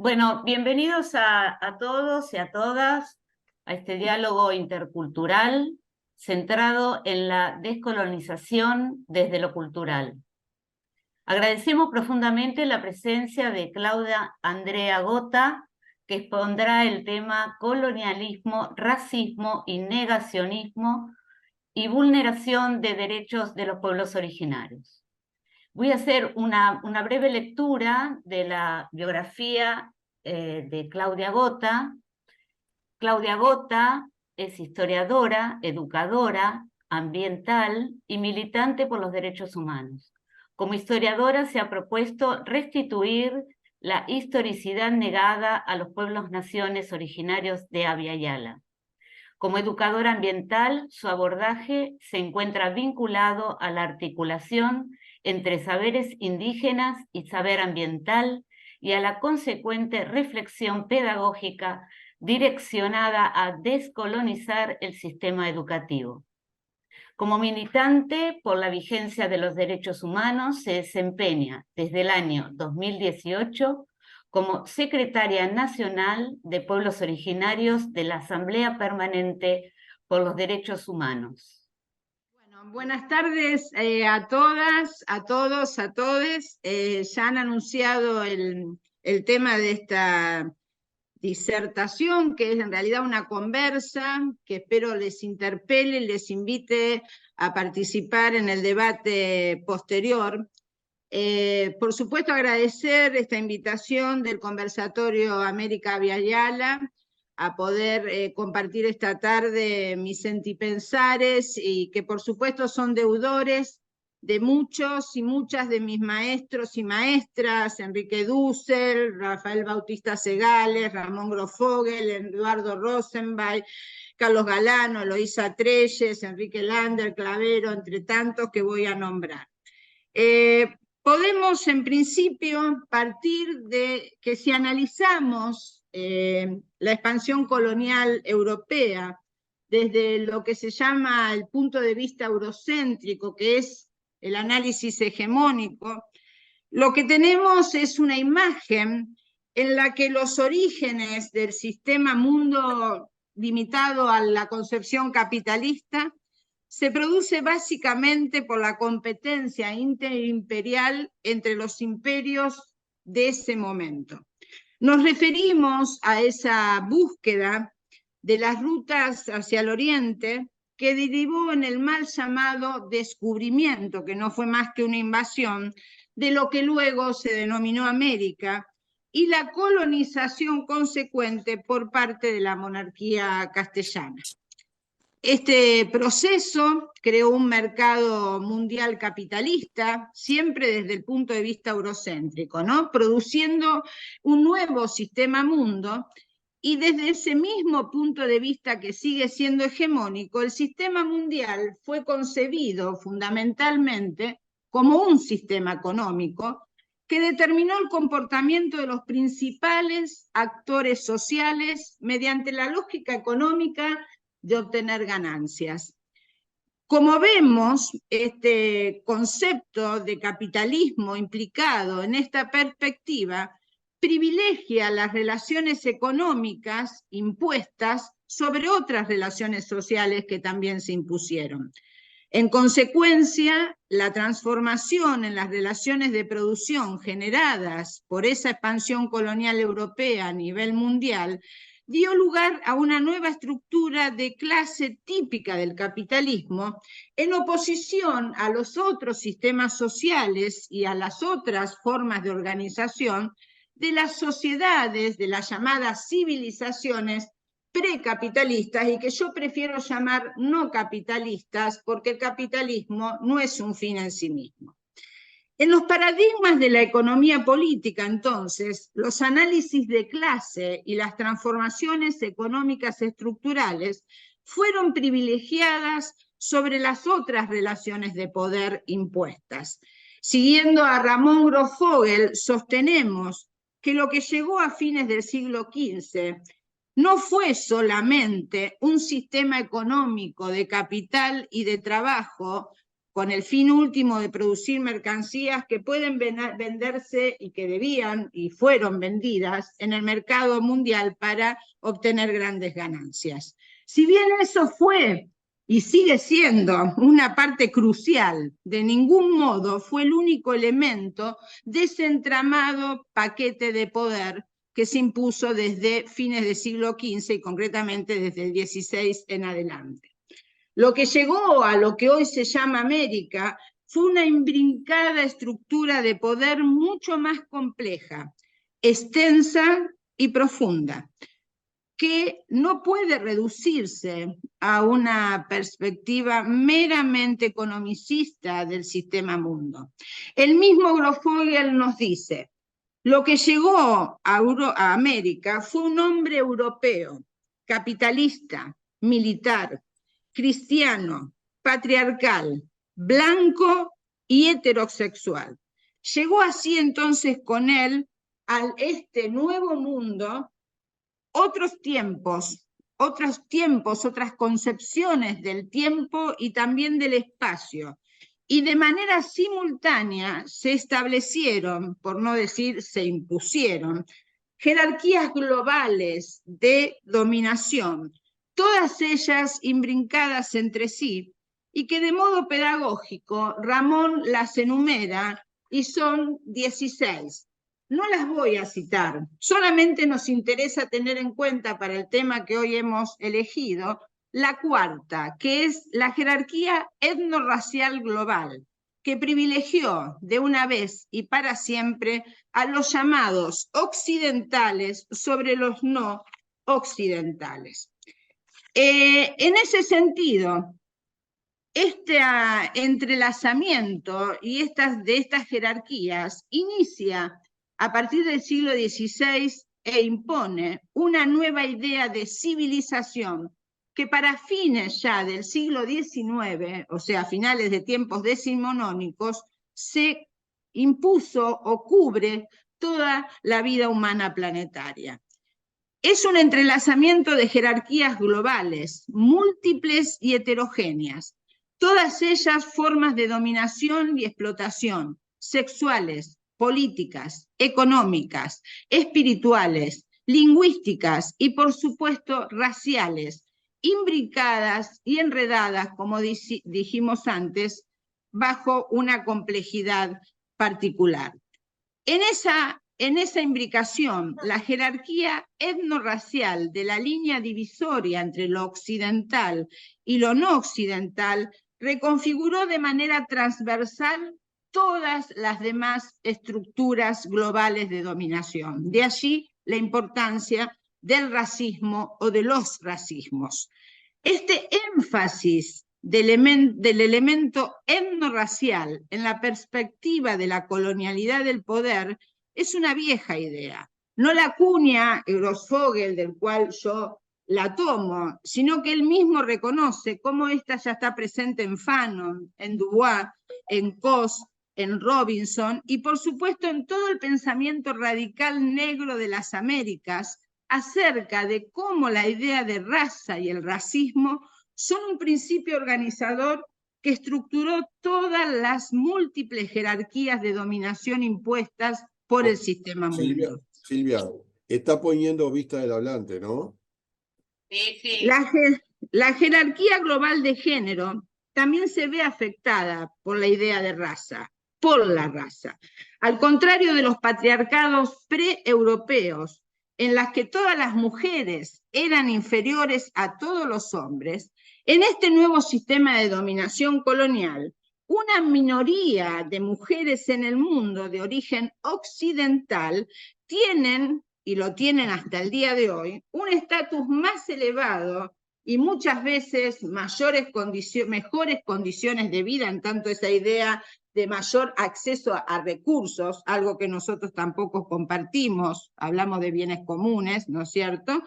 Bueno, bienvenidos a todos y a todas a este diálogo intercultural centrado en la descolonización desde lo cultural. Agradecemos profundamente la presencia de Claudia Andrea Gota, que expondrá el tema colonialismo, racismo y negacionismo y vulneración de derechos de los pueblos originarios. Voy a hacer una breve lectura de la biografía de Claudia Gota. Claudia Gota es historiadora, educadora, ambiental y militante por los derechos humanos. Como historiadora se ha propuesto restituir la historicidad negada a los pueblos-naciones originarios de Abya Yala. Como educadora ambiental, su abordaje se encuentra vinculado a la articulación entre saberes indígenas y saber ambiental y a la consecuente reflexión pedagógica direccionada a descolonizar el sistema educativo. Como militante por la vigencia de los derechos humanos, se desempeña desde el año 2018 como secretaria nacional de Pueblos Originarios de la Asamblea Permanente por los Derechos Humanos. Bueno, buenas tardes a todas, a todos, a todes. Ya han anunciado el tema de esta disertación, que es en realidad una conversa, que espero les interpele y les invite a participar en el debate posterior. Por supuesto, agradecer esta invitación del Conversatorio América Abya Yala a poder compartir esta tarde mis sentipensares, y que por supuesto son deudores de muchos y muchas de mis maestros y maestras: Enrique Dussel, Rafael Bautista Segales, Ramón Grofogel, Eduardo Rosenbach, Carlos Galano, Eloísa Treyes, Enrique Lander, Clavero, entre tantos que voy a nombrar. Podemos en principio partir de que si analizamos la expansión colonial europea desde lo que se llama el punto de vista eurocéntrico, que es el análisis hegemónico, lo que tenemos es una imagen en la que los orígenes del sistema mundo limitado a la concepción capitalista se produce básicamente por la competencia interimperial entre los imperios de ese momento. Nos referimos a esa búsqueda de las rutas hacia el oriente que derivó en el mal llamado descubrimiento, que no fue más que una invasión, de lo que luego se denominó América, y la colonización consecuente por parte de la monarquía castellana. Este proceso creó un mercado mundial capitalista, siempre desde el punto de vista eurocéntrico, ¿no? Produciendo un nuevo sistema mundo, y desde ese mismo punto de vista que sigue siendo hegemónico, el sistema mundial fue concebido fundamentalmente como un sistema económico que determinó el comportamiento de los principales actores sociales mediante la lógica económica de obtener ganancias. Como vemos, este concepto de capitalismo implicado en esta perspectiva privilegia las relaciones económicas impuestas sobre otras relaciones sociales que también se impusieron. En consecuencia, la transformación en las relaciones de producción generadas por esa expansión colonial europea a nivel mundial dio lugar a una nueva estructura de clase típica del capitalismo, en oposición a los otros sistemas sociales y a las otras formas de organización de las sociedades, de las llamadas civilizaciones precapitalistas, y que yo prefiero llamar no capitalistas, porque el capitalismo no es un fin en sí mismo. En los paradigmas de la economía política, entonces, los análisis de clase y las transformaciones económicas estructurales fueron privilegiadas sobre las otras relaciones de poder impuestas. Siguiendo a Ramón Grofogel, sostenemos que lo que llegó a fines del siglo XV no fue solamente un sistema económico de capital y de trabajo con el fin último de producir mercancías que pueden venderse y que debían y fueron vendidas en el mercado mundial para obtener grandes ganancias. Si bien eso fue y sigue siendo una parte crucial, de ningún modo fue el único elemento de ese entramado paquete de poder que se impuso desde fines del siglo XV y concretamente desde el XVI en adelante. Lo que llegó a lo que hoy se llama América fue una imbrincada estructura de poder mucho más compleja, extensa y profunda, que no puede reducirse a una perspectiva meramente economicista del sistema mundo. El mismo Grofogel nos dice: lo que llegó a América fue un hombre europeo, capitalista, militar, cristiano, patriarcal, blanco y heterosexual. Llegó así entonces con él a este nuevo mundo otras concepciones del tiempo y también del espacio. Y de manera simultánea se establecieron, por no decir se impusieron, jerarquías globales de dominación, todas ellas imbrincadas entre sí, y que de modo pedagógico Ramón las enumera, y son 16. No las voy a citar, solamente nos interesa tener en cuenta para el tema que hoy hemos elegido la cuarta, que es la jerarquía etnorracial global, que privilegió de una vez y para siempre a los llamados occidentales sobre los no occidentales. En ese sentido, este entrelazamiento de estas jerarquías inicia a partir del siglo XVI e impone una nueva idea de civilización que para fines ya del siglo XIX, o sea, finales de tiempos decimonónicos, se impuso o cubre toda la vida humana planetaria. Es un entrelazamiento de jerarquías globales, múltiples y heterogéneas, todas ellas formas de dominación y explotación, sexuales, políticas, económicas, espirituales, lingüísticas y, por supuesto, raciales, imbricadas y enredadas, como dijimos antes, bajo una complejidad particular. En esa imbricación, la jerarquía etnorracial de la línea divisoria entre lo occidental y lo no occidental reconfiguró de manera transversal todas las demás estructuras globales de dominación. De allí la importancia del racismo o de los racismos. Este énfasis del elemento etnorracial en la perspectiva de la colonialidad del poder es una vieja idea. No la acuña Grofogel, del cual yo la tomo, sino que él mismo reconoce cómo esta ya está presente en Fanon, en Dubois, en Coase, en Robinson y por supuesto en todo el pensamiento radical negro de las Américas acerca de cómo la idea de raza y el racismo son un principio organizador que estructuró todas las múltiples jerarquías de dominación impuestas por el sistema mundo. Silvia, está poniendo vista del hablante, ¿no? Sí, sí. La jerarquía global de género también se ve afectada por la idea de raza, por la raza. Al contrario de los patriarcados pre-europeos, en las que todas las mujeres eran inferiores a todos los hombres, en este nuevo sistema de dominación colonial, una minoría de mujeres en el mundo de origen occidental tienen, y lo tienen hasta el día de hoy, un estatus más elevado y muchas veces mejores condiciones de vida, en tanto esa idea de mayor acceso a recursos, algo que nosotros tampoco compartimos, hablamos de bienes comunes, ¿no es cierto?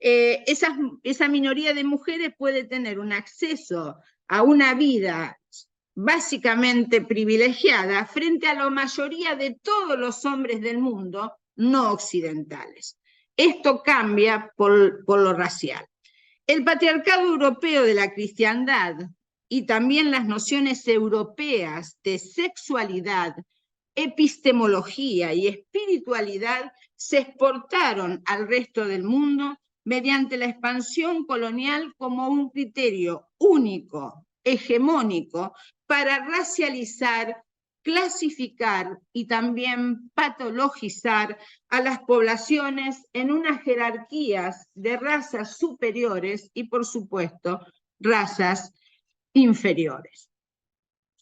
Esa minoría de mujeres puede tener un acceso a una vida básicamente privilegiada frente a la mayoría de todos los hombres del mundo no occidentales. Esto cambia por lo racial. El patriarcado europeo de la cristiandad y también las nociones europeas de sexualidad, epistemología y espiritualidad se exportaron al resto del mundo mediante la expansión colonial como un criterio único, hegemónico, para racializar, clasificar y también patologizar a las poblaciones en unas jerarquías de razas superiores y, por supuesto, razas inferiores.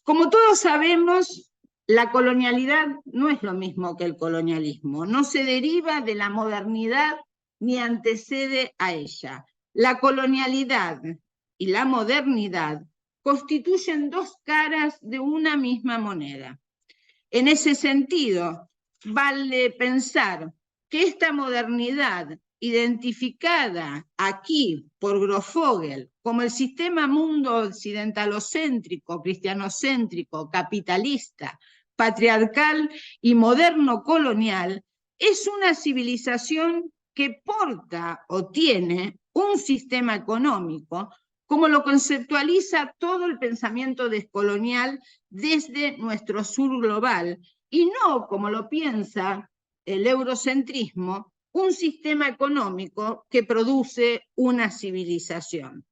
Como todos sabemos, la colonialidad no es lo mismo que el colonialismo, no se deriva de la modernidad ni antecede a ella. La colonialidad y la modernidad constituyen dos caras de una misma moneda. En ese sentido, vale pensar que esta modernidad, identificada aquí por Grofogel como el sistema mundo occidentalocéntrico, cristianocéntrico, capitalista, patriarcal y moderno colonial, es una civilización que porta o tiene un sistema económico, como lo conceptualiza todo el pensamiento descolonial desde nuestro sur global, y no como lo piensa el eurocentrismo, un sistema económico que produce una civilización.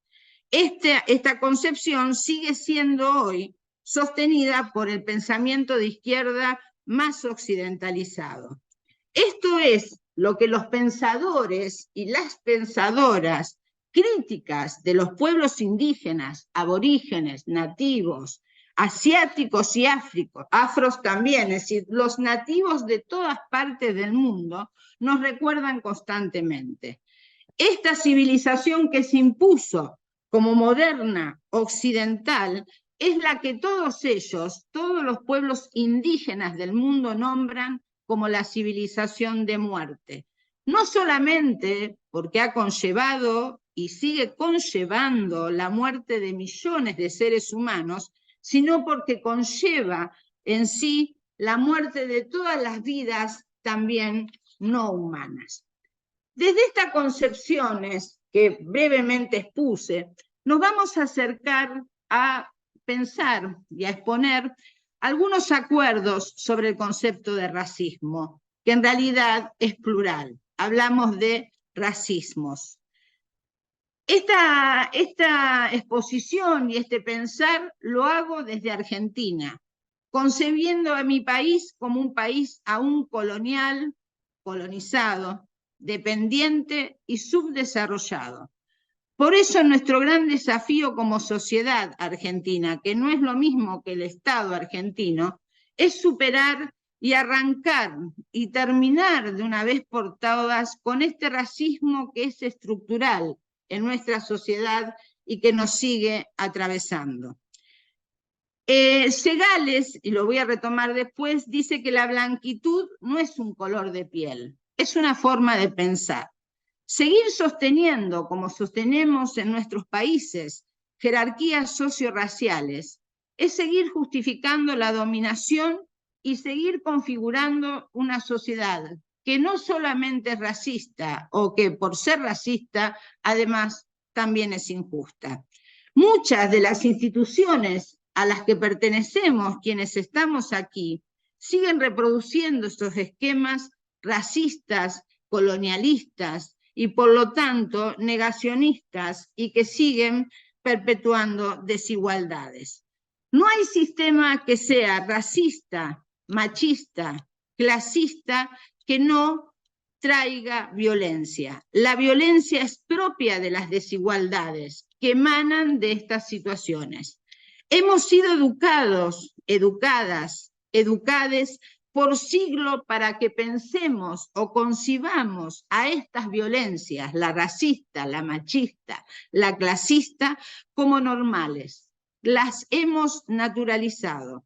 Esta concepción sigue siendo hoy sostenida por el pensamiento de izquierda más occidentalizado. Esto es lo que los pensadores y las pensadoras críticas de los pueblos indígenas, aborígenes, nativos, asiáticos y afros también, es decir, los nativos de todas partes del mundo, nos recuerdan constantemente. Esta civilización que se impuso como moderna, occidental, es la que todos ellos, todos los pueblos indígenas del mundo nombran como la civilización de muerte. No solamente porque ha conllevado y sigue conllevando la muerte de millones de seres humanos, sino porque conlleva en sí la muerte de todas las vidas también no humanas. Desde estas concepciones que brevemente expuse, nos vamos a acercar a pensar y a exponer algunos acuerdos sobre el concepto de racismo, que en realidad es plural. Hablamos de racismos. Esta exposición y este pensar lo hago desde Argentina, concebiendo a mi país como un país aún colonial, colonizado, dependiente y subdesarrollado. Por eso nuestro gran desafío como sociedad argentina, que no es lo mismo que el Estado argentino, es superar y arrancar y terminar de una vez por todas con este racismo que es estructural en nuestra sociedad y que nos sigue atravesando. Segales, y lo voy a retomar después, dice que la blanquitud no es un color de piel, es una forma de pensar. Seguir sosteniendo, como sostenemos en nuestros países, jerarquías socio-raciales, es seguir justificando la dominación y seguir configurando una sociedad que no solamente es racista, o que por ser racista, además, también es injusta. Muchas de las instituciones a las que pertenecemos, quienes estamos aquí, siguen reproduciendo estos esquemas racistas, colonialistas, y por lo tanto negacionistas y que siguen perpetuando desigualdades. No hay sistema que sea racista, machista, clasista, que no traiga violencia. La violencia es propia de las desigualdades que emanan de estas situaciones. Hemos sido educados, educadas, educades por siglo para que pensemos o concibamos a estas violencias, la racista, la machista, la clasista, como normales. Las hemos naturalizado.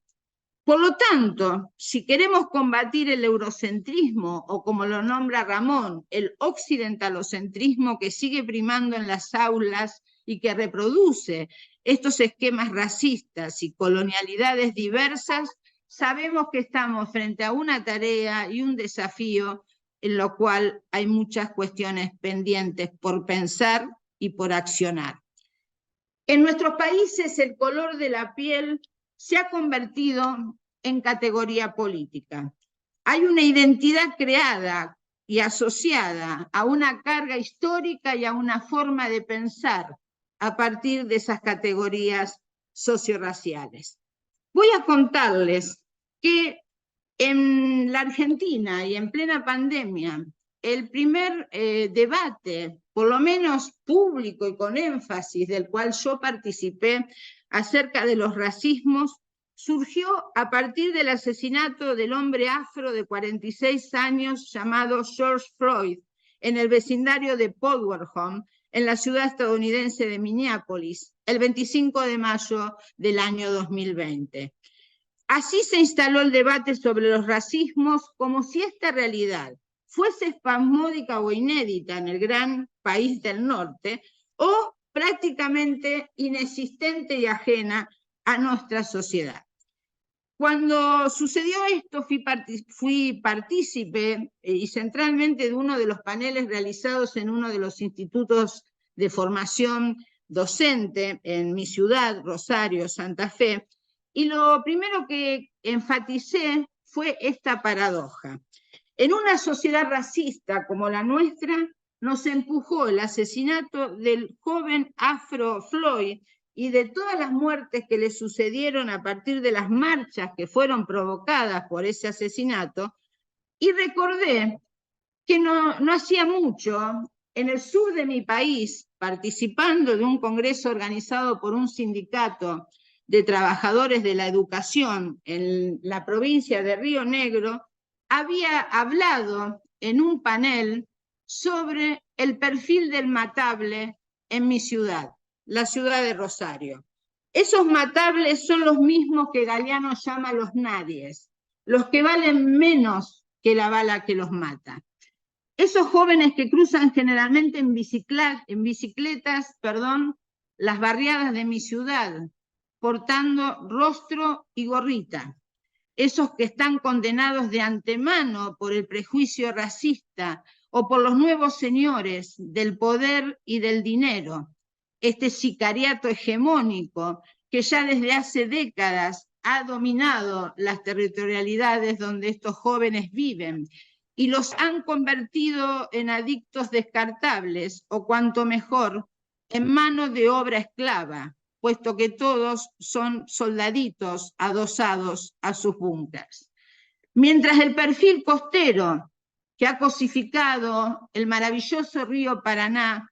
Por lo tanto, si queremos combatir el eurocentrismo, o como lo nombra Ramón, el occidentalocentrismo que sigue primando en las aulas y que reproduce estos esquemas racistas y colonialidades diversas, sabemos que estamos frente a una tarea y un desafío en lo cual hay muchas cuestiones pendientes por pensar y por accionar. En nuestros países el color de la piel se ha convertido en categoría política. Hay una identidad creada y asociada a una carga histórica y a una forma de pensar a partir de esas categorías sociorraciales. Voy a contarles que en la Argentina y en plena pandemia, el primer debate, por lo menos público y con énfasis, del cual yo participé acerca de los racismos, surgió a partir del asesinato del hombre afro de 46 años llamado George Floyd en el vecindario de Powderham, en la ciudad estadounidense de Minneapolis, el 25 de mayo del año 2020. Así se instaló el debate sobre los racismos como si esta realidad fuese espasmódica o inédita en el gran país del norte o prácticamente inexistente y ajena a nuestra sociedad. Cuando sucedió esto, fui partícipe y centralmente de uno de los paneles realizados en uno de los institutos de formación docente en mi ciudad, Rosario, Santa Fe, y lo primero que enfaticé fue esta paradoja. En una sociedad racista como la nuestra, nos empujó el asesinato del joven afro Floyd y de todas las muertes que le sucedieron a partir de las marchas que fueron provocadas por ese asesinato, y recordé que no hacía mucho, en el sur de mi país, participando de un congreso organizado por un sindicato de trabajadores de la educación en la provincia de Río Negro, había hablado en un panel sobre el perfil del matable en mi ciudad, la ciudad de Rosario. Esos matables son los mismos que Galeano llama los nadies, los que valen menos que la bala que los mata. Esos jóvenes que cruzan generalmente en bicicletas, las barriadas de mi ciudad, portando rostro y gorrita. Esos que están condenados de antemano por el prejuicio racista o por los nuevos señores del poder y del dinero. Este sicariato hegemónico que ya desde hace décadas ha dominado las territorialidades donde estos jóvenes viven y los han convertido en adictos descartables o cuanto mejor, en mano de obra esclava, puesto que todos son soldaditos adosados a sus búnkers. Mientras el perfil costero que ha cosificado el maravilloso río Paraná,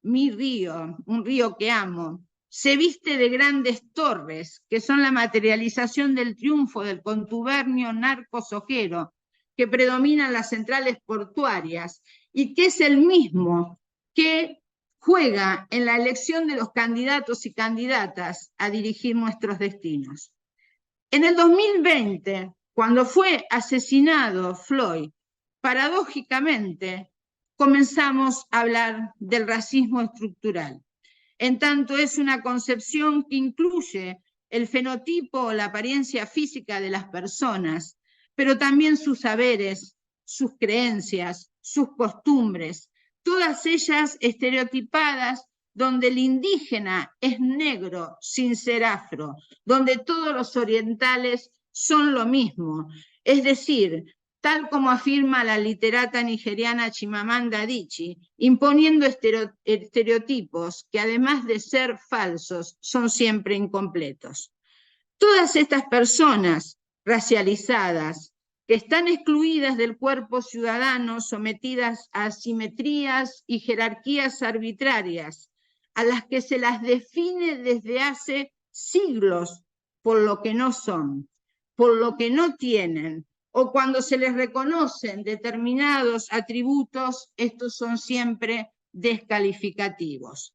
mi río, un río que amo, se viste de grandes torres que son la materialización del triunfo del contubernio narcosojero que predomina en las centrales portuarias y que es el mismo que juega en la elección de los candidatos y candidatas a dirigir nuestros destinos. En el 2020, cuando fue asesinado Floyd, paradójicamente comenzamos a hablar del racismo estructural. En tanto es una concepción que incluye el fenotipo o la apariencia física de las personas, pero también sus saberes, sus creencias, sus costumbres, todas ellas estereotipadas, donde el indígena es negro sin ser afro, donde todos los orientales son lo mismo, es decir, tal como afirma la literata nigeriana Chimamanda Adichie, imponiendo estereotipos que además de ser falsos, son siempre incompletos. Todas estas personas racializadas, que están excluidas del cuerpo ciudadano, sometidas a asimetrías y jerarquías arbitrarias, a las que se las define desde hace siglos por lo que no son, por lo que no tienen, o cuando se les reconocen determinados atributos, estos son siempre descalificativos.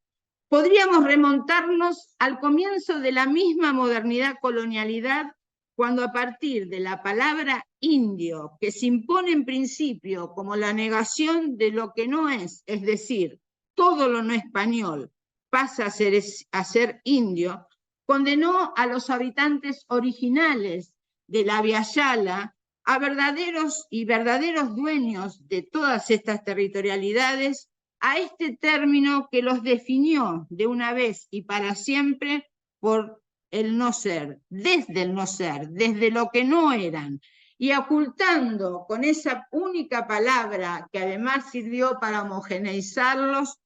Podríamos remontarnos al comienzo de la misma modernidad colonialidad, cuando a partir de la palabra indio, que se impone en principio como la negación de lo que no es decir, todo lo no español pasa a ser indio, condenó a los habitantes originales de la Via Yala a verdaderos dueños de todas estas territorialidades a este término que los definió de una vez y para siempre por el no ser, desde lo que no eran, y ocultando con esa única palabra que además sirvió para homogeneizarlos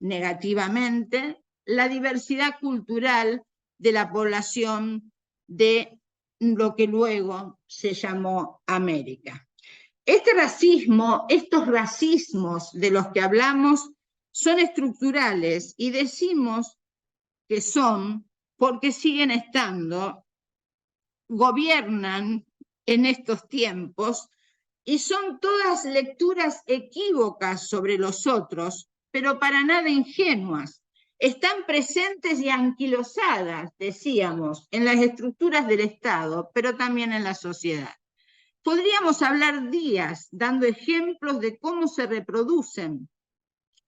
negativamente, la diversidad cultural de la población de lo que luego se llamó América. Este racismo, estos racismos de los que hablamos, son estructurales y decimos que son porque siguen estando, gobiernan en estos tiempos y son todas lecturas equívocas sobre los otros, pero para nada ingenuas. Están presentes y anquilosadas, decíamos, en las estructuras del Estado, pero también en la sociedad. Podríamos hablar días dando ejemplos de cómo se reproducen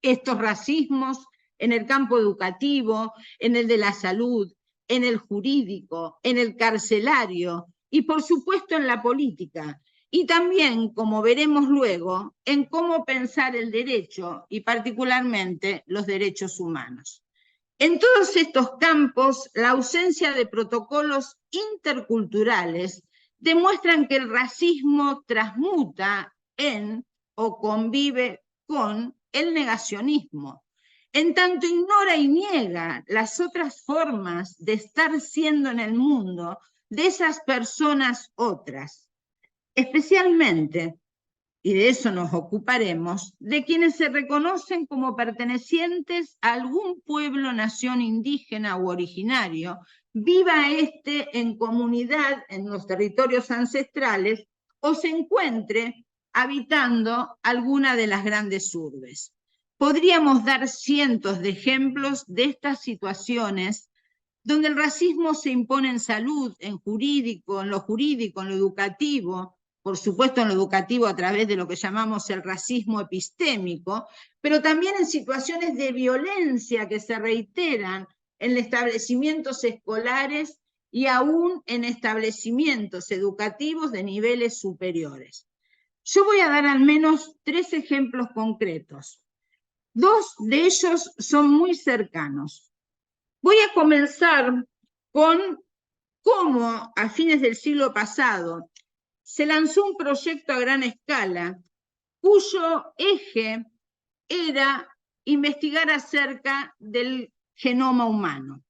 estos racismos en el campo educativo, en el de la salud, en el jurídico, en el carcelario y por supuesto en la política. Y también, como veremos luego, en cómo pensar el derecho y particularmente los derechos humanos. En todos estos campos, la ausencia de protocolos interculturales demuestran que el racismo transmuta en o convive con el negacionismo, en tanto ignora y niega las otras formas de estar siendo en el mundo de esas personas otras, especialmente, y de eso nos ocuparemos, de quienes se reconocen como pertenecientes a algún pueblo, nación indígena u originario, viva este en comunidad en los territorios ancestrales o se encuentre habitando alguna de las grandes urbes. Podríamos dar cientos de ejemplos de estas situaciones donde el racismo se impone en salud, en lo jurídico, en lo educativo, por supuesto en lo educativo a través de lo que llamamos el racismo epistémico, pero también en situaciones de violencia que se reiteran en establecimientos escolares y aún en establecimientos educativos de niveles superiores. Yo voy a dar al menos 3 ejemplos concretos. 2 de ellos son muy cercanos. Voy a comenzar con cómo a fines del siglo pasado se lanzó un proyecto a gran escala cuyo eje era investigar acerca del genoma humano.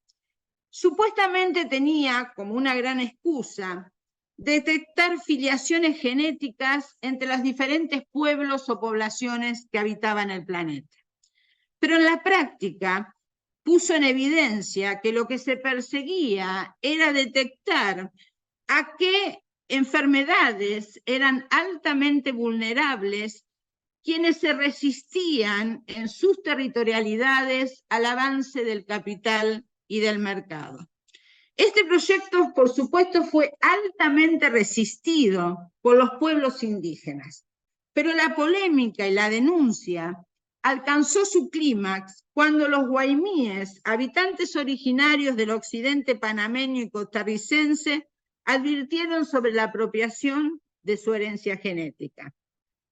Supuestamente tenía como una gran excusa detectar filiaciones genéticas entre los diferentes pueblos o poblaciones que habitaban el planeta. Pero en la práctica puso en evidencia que lo que se perseguía era detectar a qué enfermedades eran altamente vulnerables quienes se resistían en sus territorialidades al avance del capital y del mercado. Este proyecto, por supuesto, fue altamente resistido por los pueblos indígenas, pero la polémica y la denuncia alcanzó su clímax cuando los guaymíes, habitantes originarios del occidente panameño y costarricense, advirtieron sobre la apropiación de su herencia genética.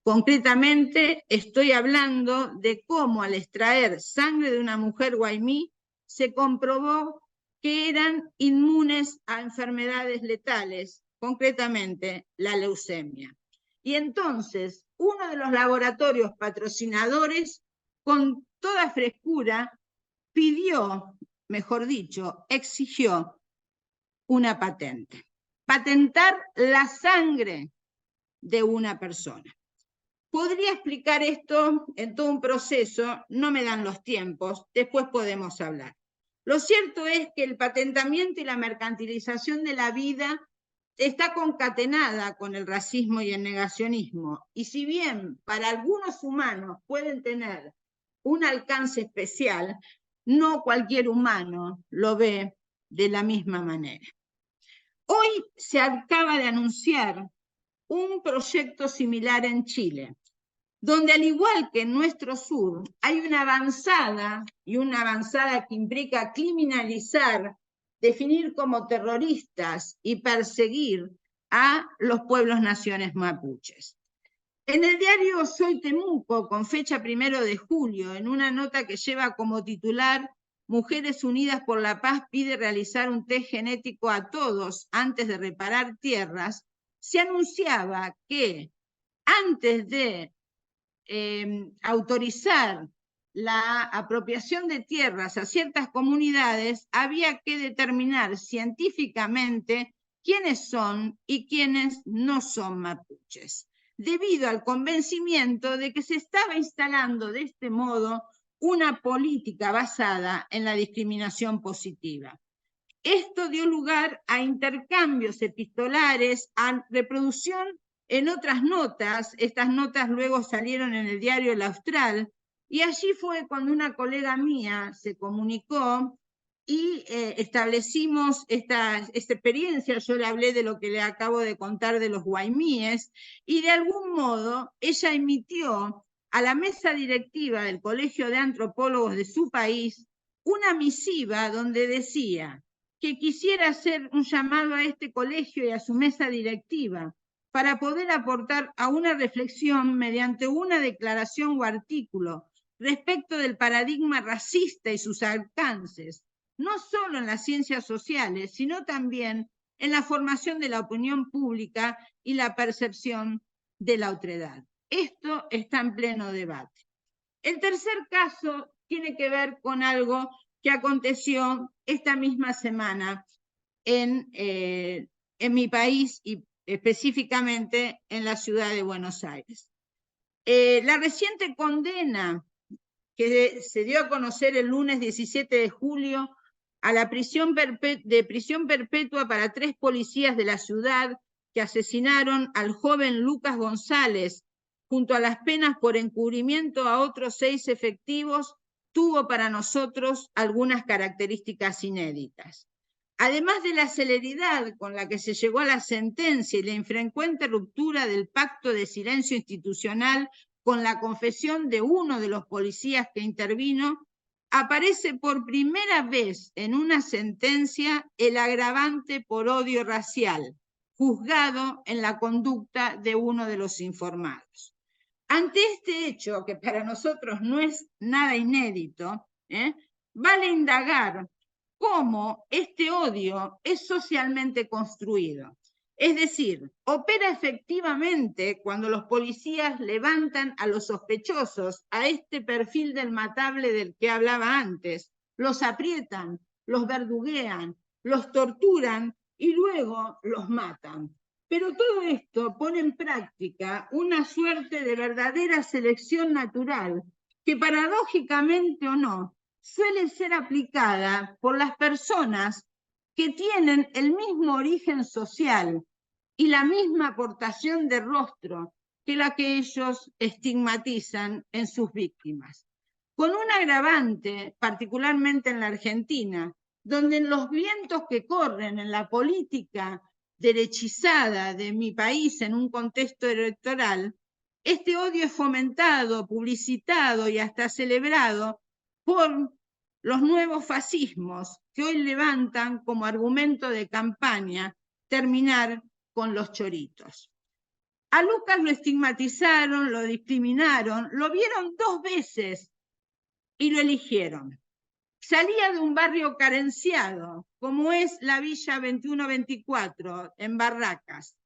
Concretamente, estoy hablando de cómo al extraer sangre de una mujer guaymí se comprobó que eran inmunes a enfermedades letales, concretamente la leucemia. Y entonces, uno de los laboratorios patrocinadores, con toda frescura, pidió, mejor dicho, exigió una patente. Patentar la sangre de una persona. Podría explicar esto en todo un proceso, no me dan los tiempos, después podemos hablar. Lo cierto es que el patentamiento y la mercantilización de la vida está concatenada con el racismo y el negacionismo, y si bien para algunos humanos pueden tener un alcance especial, no cualquier humano lo ve de la misma manera. Hoy se acaba de anunciar un proyecto similar en Chile, donde al igual que en nuestro sur hay una avanzada que implica criminalizar, definir como terroristas y perseguir a los pueblos naciones mapuches. En el diario Soy Temuco, con fecha 1 de julio, en una nota que lleva como titular Mujeres Unidas por la Paz pide realizar un test genético a todos antes de reparar tierras, se anunciaba que antes de autorizar la apropiación de tierras a ciertas comunidades, había que determinar científicamente quiénes son y quiénes no son mapuches, debido al convencimiento de que se estaba instalando de este modo una política basada en la discriminación positiva. Esto dio lugar a intercambios epistolares, a reproducción en otras notas. Estas notas luego salieron en el diario El Austral, y allí fue cuando una colega mía se comunicó y establecimos esta experiencia. Yo le hablé de lo que le acabo de contar de los guaymíes, y de algún modo ella emitió a la mesa directiva del Colegio de Antropólogos de su país una misiva donde decía que quisiera hacer un llamado a este colegio y a su mesa directiva para poder aportar a una reflexión mediante una declaración o artículo respecto del paradigma racista y sus alcances, no solo en las ciencias sociales, sino también en la formación de la opinión pública y la percepción de la otredad. Esto está en pleno debate. El tercer caso tiene que ver con algo que aconteció esta misma semana en mi país y específicamente en la ciudad de Buenos Aires. La reciente condena que se dio a conocer el lunes 17 de julio a la prisión perpetua para 3 policías de la ciudad que asesinaron al joven Lucas González, junto a las penas por encubrimiento a otros 6 efectivos, tuvo para nosotros algunas características inéditas. Además de la celeridad con la que se llegó a la sentencia y la infrecuente ruptura del pacto de silencio institucional con la confesión de uno de los policías que intervino, aparece por primera vez en una sentencia el agravante por odio racial, juzgado en la conducta de uno de los informados. Ante este hecho, que para nosotros no es nada inédito, vale indagar cómo este odio es socialmente construido. Es decir, opera efectivamente cuando los policías levantan a los sospechosos, a este perfil del matable del que hablaba antes, los aprietan, los verduguean, los torturan y luego los matan. Pero todo esto pone en práctica una suerte de verdadera selección natural que, paradójicamente o no, suele ser aplicada por las personas que tienen el mismo origen social y la misma aportación de rostro que la que ellos estigmatizan en sus víctimas. Con un agravante, particularmente en la Argentina, donde en los vientos que corren en la política derechizada de mi país en un contexto electoral, este odio es fomentado, publicitado y hasta celebrado por los nuevos fascismos que hoy levantan como argumento de campaña terminar con los choritos. A Lucas lo estigmatizaron, lo discriminaron, lo vieron 2 veces y lo eligieron. Salía de un barrio carenciado, como es la Villa 2124, en Barracas,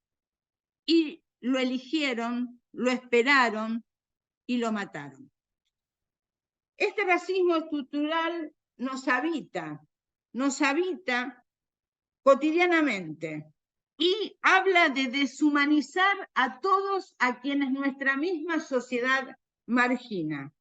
y lo eligieron, lo esperaron y lo mataron. Este racismo estructural nos habita cotidianamente y habla de deshumanizar a todos a quienes nuestra misma sociedad margina,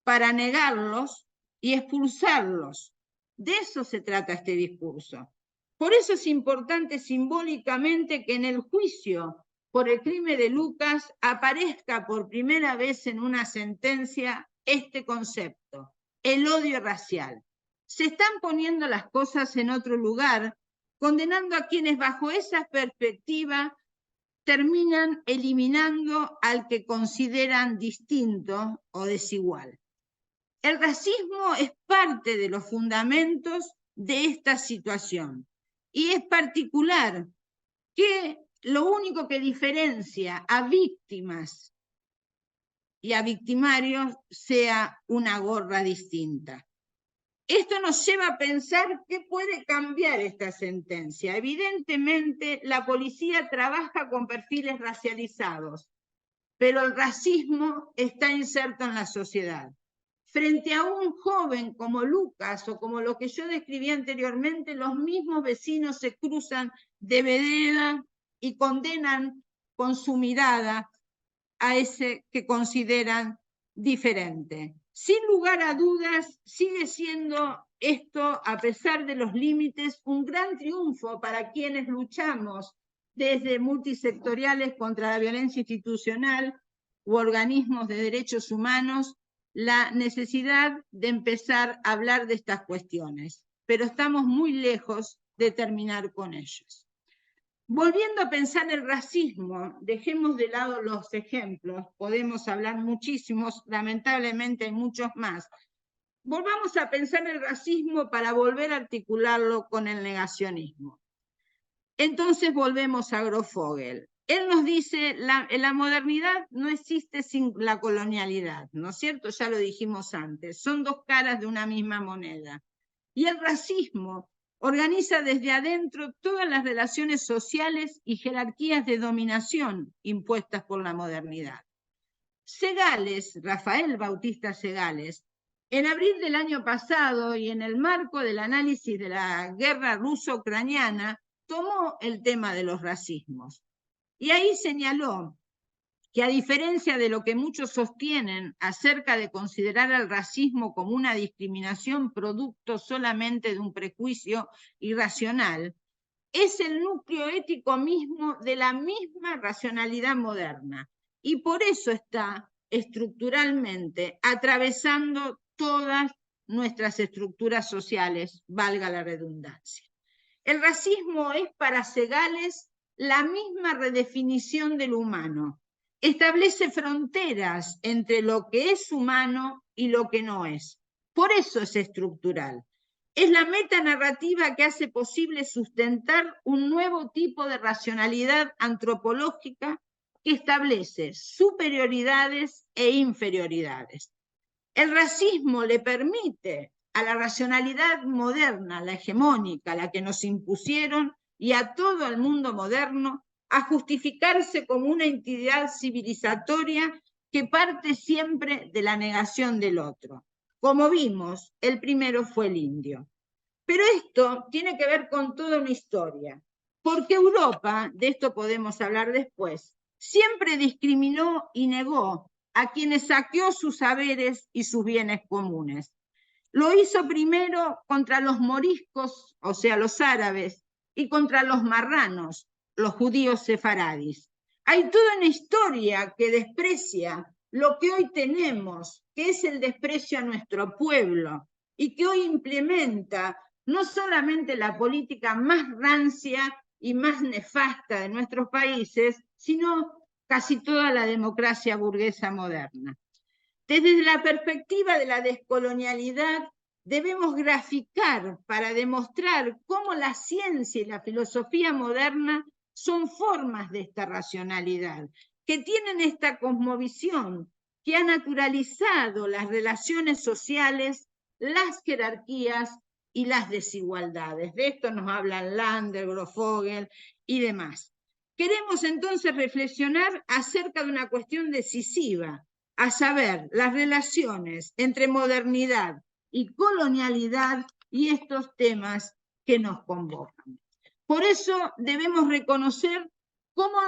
para negarlos y expulsarlos. De eso se trata este discurso. Por eso es importante simbólicamente que en el juicio por el crimen de Lucas aparezca por primera vez en una sentencia este concepto, el odio racial. Se están poniendo las cosas en otro lugar, condenando a quienes bajo esa perspectiva terminan eliminando al que consideran distinto o desigual. El racismo es parte de los fundamentos de esta situación y es particular que lo único que diferencia a víctimas y a victimarios sea una gorra distinta. Esto nos lleva a pensar qué puede cambiar esta sentencia. Evidentemente, la policía trabaja con perfiles racializados, pero el racismo está inserto en la sociedad. Frente a un joven como Lucas o como lo que yo describí anteriormente, los mismos vecinos se cruzan de vereda y condenan con su mirada a ese que consideran diferente. Sin lugar a dudas, sigue siendo esto, a pesar de los límites, un gran triunfo para quienes luchamos desde multisectoriales contra la violencia institucional u organismos de derechos humanos, la necesidad de empezar a hablar de estas cuestiones, pero estamos muy lejos de terminar con ellos. Volviendo a pensar el racismo, dejemos de lado los ejemplos, podemos hablar muchísimos, lamentablemente hay muchos más. Volvamos a pensar el racismo para volver a articularlo con el negacionismo. Entonces volvemos a Grofogel. Él nos dice, la modernidad no existe sin la colonialidad, ¿no es cierto? Ya lo dijimos antes, son dos caras de una misma moneda. Y el racismo organiza desde adentro todas las relaciones sociales y jerarquías de dominación impuestas por la modernidad. Segales, Rafael Bautista Segales, en abril del año pasado y en el marco del análisis de la guerra ruso-ucraniana, tomó el tema de los racismos. Y ahí señaló que a diferencia de lo que muchos sostienen acerca de considerar al racismo como una discriminación producto solamente de un prejuicio irracional, es el núcleo ético mismo de la misma racionalidad moderna. Y por eso está estructuralmente atravesando todas nuestras estructuras sociales, valga la redundancia. El racismo es para Segales la misma redefinición del humano. Establece fronteras entre lo que es humano y lo que no es. Por eso es estructural. Es la metanarrativa que hace posible sustentar un nuevo tipo de racionalidad antropológica que establece superioridades e inferioridades. El racismo le permite a la racionalidad moderna, la hegemónica, la que nos impusieron, y a todo el mundo moderno, a justificarse como una entidad civilizatoria que parte siempre de la negación del otro. Como vimos, el primero fue el indio. Pero esto tiene que ver con toda una historia, porque Europa, de esto podemos hablar después, siempre discriminó y negó a quienes saqueó sus saberes y sus bienes comunes. Lo hizo primero contra los moriscos, o sea, los árabes, y contra los marranos, los judíos sefaradis. Hay toda una historia que desprecia lo que hoy tenemos, que es el desprecio a nuestro pueblo, y que hoy implementa no solamente la política más rancia y más nefasta de nuestros países, sino casi toda la democracia burguesa moderna. Desde la perspectiva de la descolonialidad, debemos graficar para demostrar cómo la ciencia y la filosofía moderna son formas de esta racionalidad, que tienen esta cosmovisión, que ha naturalizado las relaciones sociales, las jerarquías y las desigualdades. De esto nos hablan Lander, Grofogel y demás. Queremos entonces reflexionar acerca de una cuestión decisiva, a saber, las relaciones entre modernidad y colonialidad y estos temas que nos convocan. Por eso debemos reconocer cómo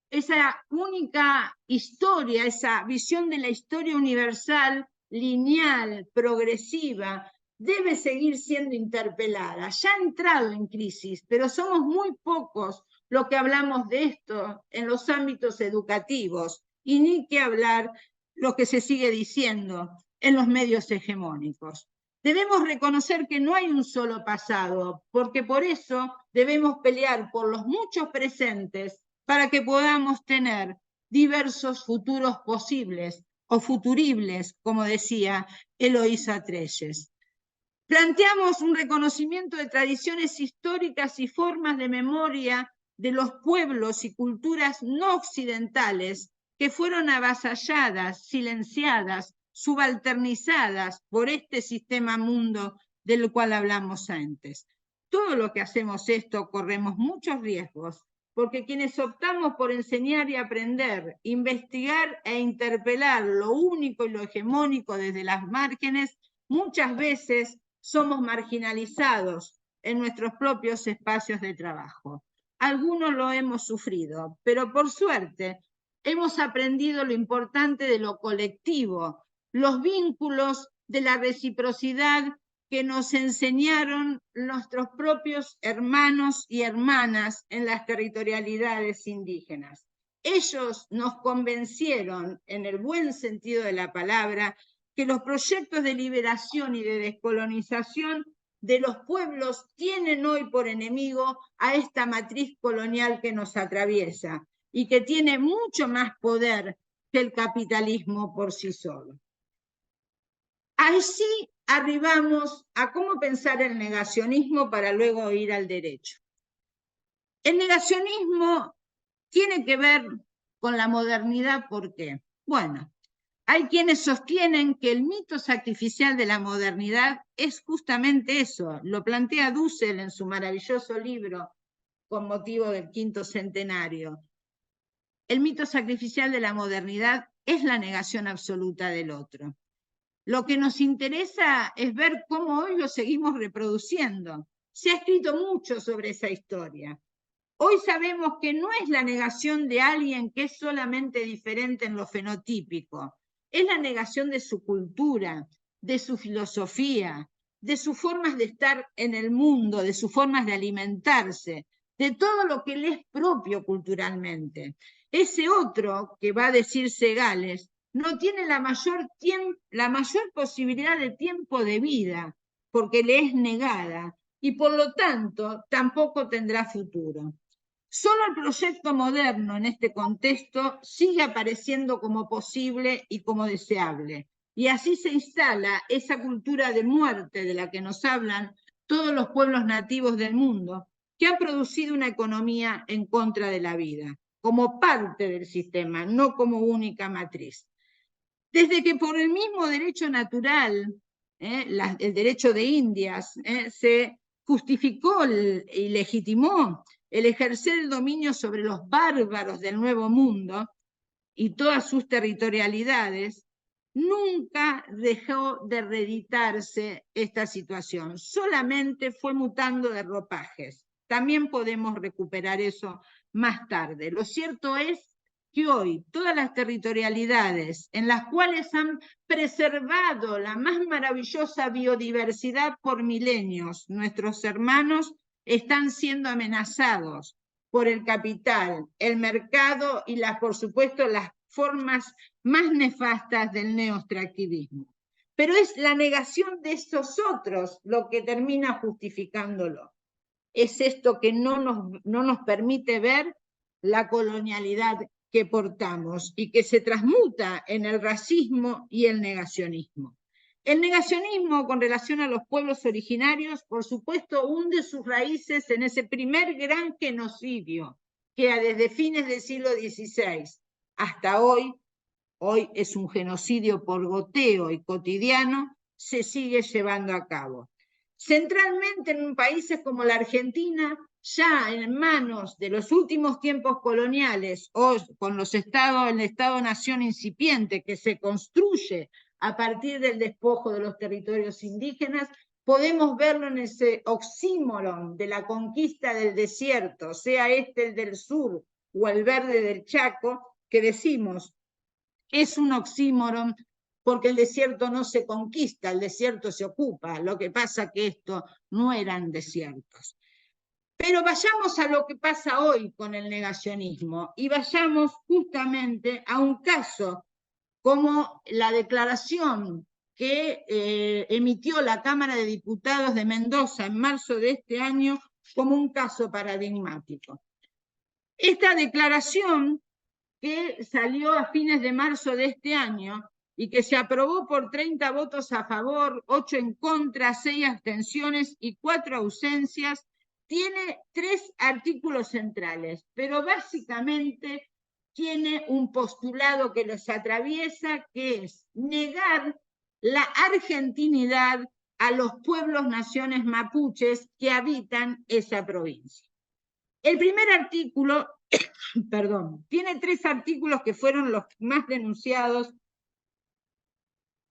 esa única historia, esa visión de la historia universal, lineal, progresiva, debe seguir siendo interpelada. Ya ha entrado en crisis, pero somos muy pocos los que hablamos de esto en los ámbitos educativos, y ni que hablar lo que se sigue diciendo en los medios hegemónicos. Debemos reconocer que no hay un solo pasado, porque por eso debemos pelear por los muchos presentes para que podamos tener diversos futuros posibles o futuribles, como decía Eloísa Trelles. Planteamos un reconocimiento de tradiciones históricas y formas de memoria de los pueblos y culturas no occidentales que fueron avasalladas, silenciadas, subalternizadas por este sistema mundo del cual hablamos antes. Todo lo que hacemos esto corremos muchos riesgos, porque quienes optamos por enseñar y aprender, investigar e interpelar lo único y lo hegemónico desde las márgenes, muchas veces somos marginalizados en nuestros propios espacios de trabajo. Algunos lo hemos sufrido, pero por suerte hemos aprendido lo importante de lo colectivo, los vínculos de la reciprocidad que nos enseñaron nuestros propios hermanos y hermanas en las territorialidades indígenas. Ellos nos convencieron, en el buen sentido de la palabra, que los proyectos de liberación y de descolonización de los pueblos tienen hoy por enemigo a esta matriz colonial que nos atraviesa y que tiene mucho más poder que el capitalismo por sí solo. Así arribamos a cómo pensar el negacionismo para luego ir al derecho. El negacionismo tiene que ver con la modernidad, ¿por qué? Bueno, hay quienes sostienen que el mito sacrificial de la modernidad es justamente eso, lo plantea Dussel en su maravilloso libro con motivo del 5º centenario. El mito sacrificial de la modernidad es la negación absoluta del otro. Lo que nos interesa es ver cómo hoy lo seguimos reproduciendo. Se ha escrito mucho sobre esa historia. Hoy sabemos que no es la negación de alguien que es solamente diferente en lo fenotípico, es la negación de su cultura, de su filosofía, de sus formas de estar en el mundo, de sus formas de alimentarse, de todo lo que le es propio culturalmente. Ese otro, que va a decir Segales, no tiene la mayor posibilidad de tiempo de vida, porque le es negada, y por lo tanto tampoco tendrá futuro. Solo el proyecto moderno en este contexto sigue apareciendo como posible y como deseable, y así se instala esa cultura de muerte de la que nos hablan todos los pueblos nativos del mundo, que han producido una economía en contra de la vida, como parte del sistema, no como única matriz. Desde que por el mismo derecho natural, el derecho de Indias, se justificó y legitimó el ejercer el dominio sobre los bárbaros del Nuevo Mundo y todas sus territorialidades, nunca dejó de reeditarse esta situación, solamente fue mutando de ropajes. También podemos recuperar eso más tarde. Lo cierto es que hoy todas las territorialidades en las cuales han preservado la más maravillosa biodiversidad por milenios, nuestros hermanos están siendo amenazados por el capital, el mercado y por supuesto las formas más nefastas del neoextractivismo. Pero es la negación de esos otros lo que termina justificándolo. Es esto que no nos permite ver la colonialidad que portamos y que se transmuta en el racismo y el negacionismo. El negacionismo con relación a los pueblos originarios, por supuesto, hunde sus raíces en ese primer gran genocidio que desde fines del siglo XVI hasta hoy es un genocidio por goteo y cotidiano, se sigue llevando a cabo. Centralmente en países como la Argentina, ya en manos de los últimos tiempos coloniales o con el Estado-Nación incipiente que se construye a partir del despojo de los territorios indígenas, podemos verlo en ese oxímoron de la conquista del desierto, sea este el del sur o el verde del Chaco, que decimos, es un oxímoron porque el desierto no se conquista, el desierto se ocupa. Lo que pasa que estos no eran desiertos. Pero vayamos a lo que pasa hoy con el negacionismo y vayamos justamente a un caso como la declaración que emitió la Cámara de Diputados de Mendoza en marzo de este año como un caso paradigmático. Esta declaración, que salió a fines de marzo de este año y que se aprobó por 30 votos a favor, 8 en contra, 6 abstenciones y 4 ausencias, tiene 3 artículos centrales, pero básicamente tiene un postulado que los atraviesa, que es negar la argentinidad a los pueblos naciones mapuches que habitan esa provincia. El primer artículo, perdón, tiene 3 artículos que fueron los más denunciados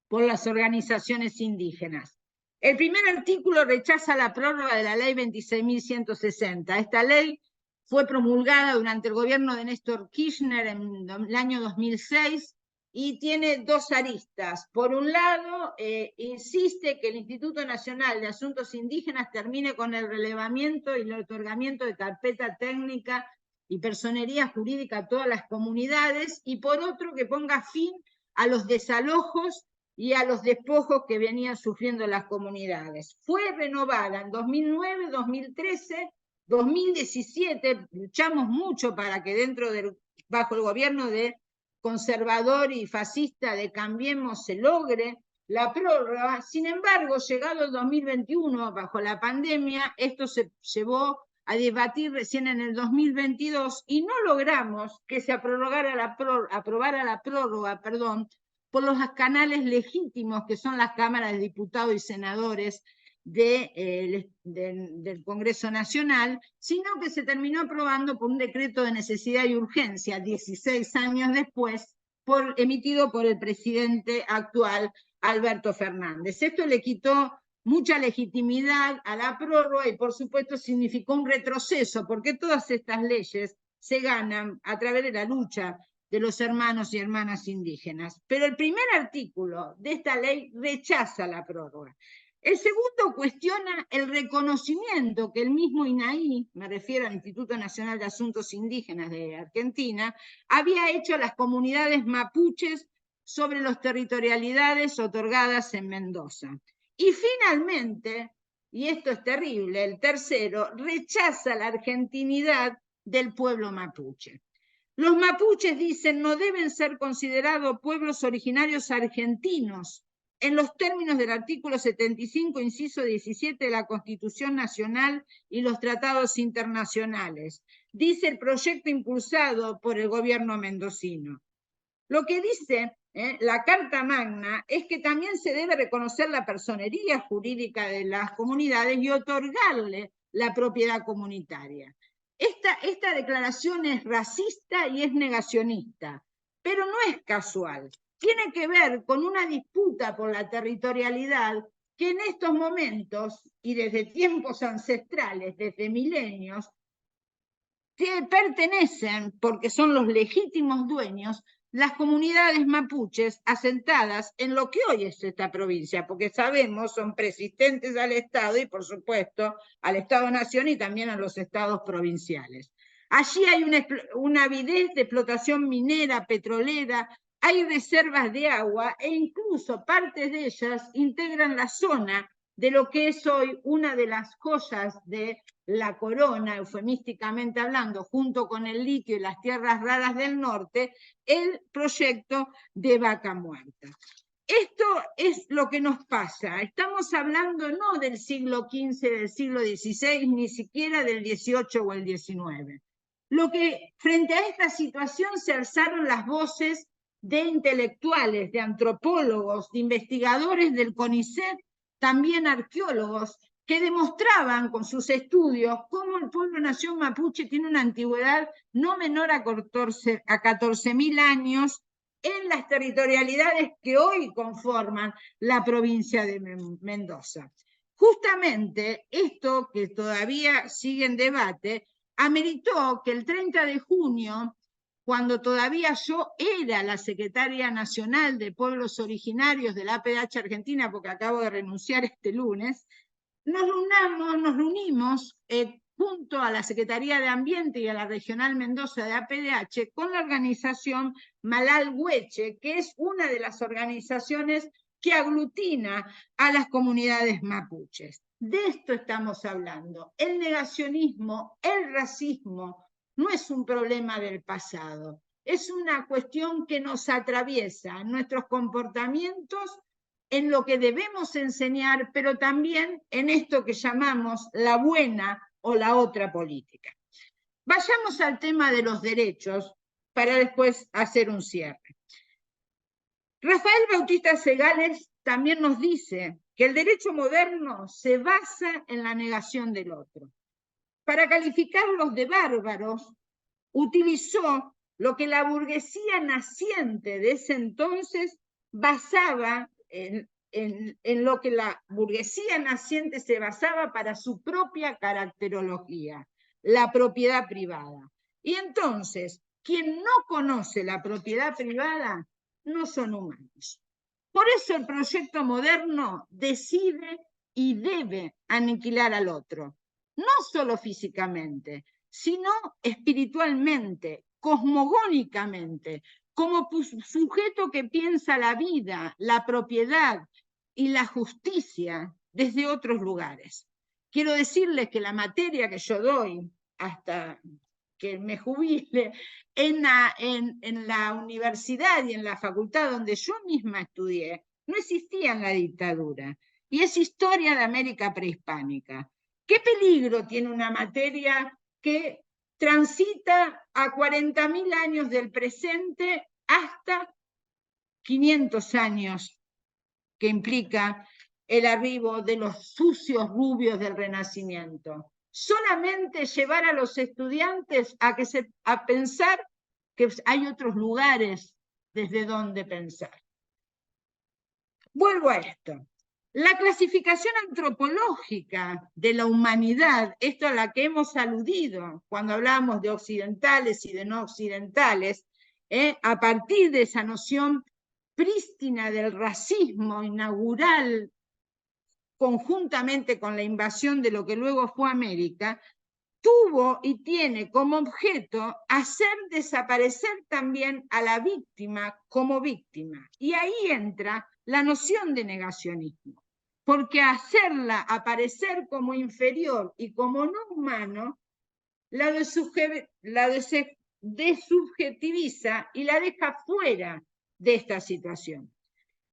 por las organizaciones indígenas. El primer artículo rechaza la prórroga de la ley 26.160. Esta ley fue promulgada durante el gobierno de Néstor Kirchner en el año 2006 y tiene 2 aristas. Por un lado, insiste que el Instituto Nacional de Asuntos Indígenas termine con el relevamiento y el otorgamiento de carpeta técnica y personería jurídica a todas las comunidades, y por otro, que ponga fin a los desalojos y a los despojos que venían sufriendo las comunidades. Fue renovada en 2009, 2013, 2017, luchamos mucho para que bajo el gobierno de conservador y fascista de Cambiemos se logre la prórroga. Sin embargo, llegado el 2021, bajo la pandemia, esto se llevó a debatir recién en el 2022 y no logramos que se aprobara la prórroga, por los canales legítimos que son las cámaras de diputados y senadores del Congreso Nacional, sino que se terminó aprobando por un decreto de necesidad y urgencia, 16 años después, emitido por el presidente actual, Alberto Fernández. Esto le quitó mucha legitimidad a la prórroga y, por supuesto, significó un retroceso, porque todas estas leyes se ganan a través de la lucha de los hermanos y hermanas indígenas. Pero el primer artículo de esta ley rechaza la prórroga. El segundo cuestiona el reconocimiento que el mismo INAI, me refiero al Instituto Nacional de Asuntos Indígenas de Argentina, había hecho a las comunidades mapuches sobre las territorialidades otorgadas en Mendoza. Y finalmente, y esto es terrible, el tercero, rechaza la argentinidad del pueblo mapuche. Los mapuches, dicen, no deben ser considerados pueblos originarios argentinos en los términos del artículo 75, inciso 17 de la Constitución Nacional y los tratados internacionales, dice el proyecto impulsado por el gobierno mendocino. Lo que dice la Carta Magna es que también se debe reconocer la personería jurídica de las comunidades y otorgarle la propiedad comunitaria. Esta declaración es racista y es negacionista, pero no es casual. Tiene que ver con una disputa por la territorialidad que en estos momentos y desde tiempos ancestrales, desde milenios, que pertenecen, porque son los legítimos dueños, las comunidades mapuches asentadas en lo que hoy es esta provincia, porque sabemos, son preexistentes al Estado y, por supuesto, al Estado-Nación y también a los estados provinciales. Allí hay una avidez de explotación minera, petrolera, hay reservas de agua e incluso partes de ellas integran la zona de lo que es hoy una de las joyas de la corona, eufemísticamente hablando, junto con el litio y las tierras raras del norte, el proyecto de Vaca Muerta. Esto es lo que nos pasa. Estamos hablando no del siglo XV, del siglo XVI, ni siquiera del XVIII o el XIX. Frente a esta situación se alzaron las voces de intelectuales, de antropólogos, de investigadores del CONICET, también arqueólogos, que demostraban con sus estudios cómo el pueblo nación mapuche tiene una antigüedad no menor a 14.000 años en las territorialidades que hoy conforman la provincia de Mendoza. Justamente esto, que todavía sigue en debate, ameritó que el 30 de junio, cuando todavía yo era la secretaria nacional de pueblos originarios de la APDH Argentina, porque acabo de renunciar este lunes, nos reunimos junto a la Secretaría de Ambiente y a la Regional Mendoza de APDH con la organización Malal Hueche, que es una de las organizaciones que aglutina a las comunidades mapuches. De esto estamos hablando. El negacionismo, el racismo, no es un problema del pasado, es una cuestión que nos atraviesa en nuestros comportamientos, en lo que debemos enseñar, pero también en esto que llamamos la buena o la otra política. Vayamos al tema de los derechos, para después hacer un cierre. Rafael Bautista Segales también nos dice que el derecho moderno se basa en la negación del otro. Para calificarlos de bárbaros, utilizó lo que la burguesía naciente de ese entonces basaba en lo que la burguesía naciente se basaba para su propia caracterología, la propiedad privada. Y entonces, quien no conoce la propiedad privada no son humanos. Por eso el proyecto moderno decide y debe aniquilar al otro, no solo físicamente, sino espiritualmente, cosmogónicamente, como sujeto que piensa la vida, la propiedad y la justicia desde otros lugares. Quiero decirles que la materia que yo doy hasta que me jubile en la universidad y en la facultad donde yo misma estudié, no existía en la dictadura, y es historia de América prehispánica. ¿Qué peligro tiene una materia que transita a 40.000 años del presente hasta 500 años, que implica el arribo de los sucios rubios del Renacimiento? Solamente llevar a los estudiantes a pensar que hay otros lugares desde donde pensar. Vuelvo a esto. La clasificación antropológica de la humanidad, esto a la que hemos aludido cuando hablamos de occidentales y de no occidentales, a partir de esa noción prístina del racismo inaugural conjuntamente con la invasión de lo que luego fue América, tuvo y tiene como objeto hacer desaparecer también a la víctima como víctima. Y ahí entra la noción de negacionismo, porque hacerla aparecer como inferior y como no humano, la desubjetiviza y la deja fuera de esta situación.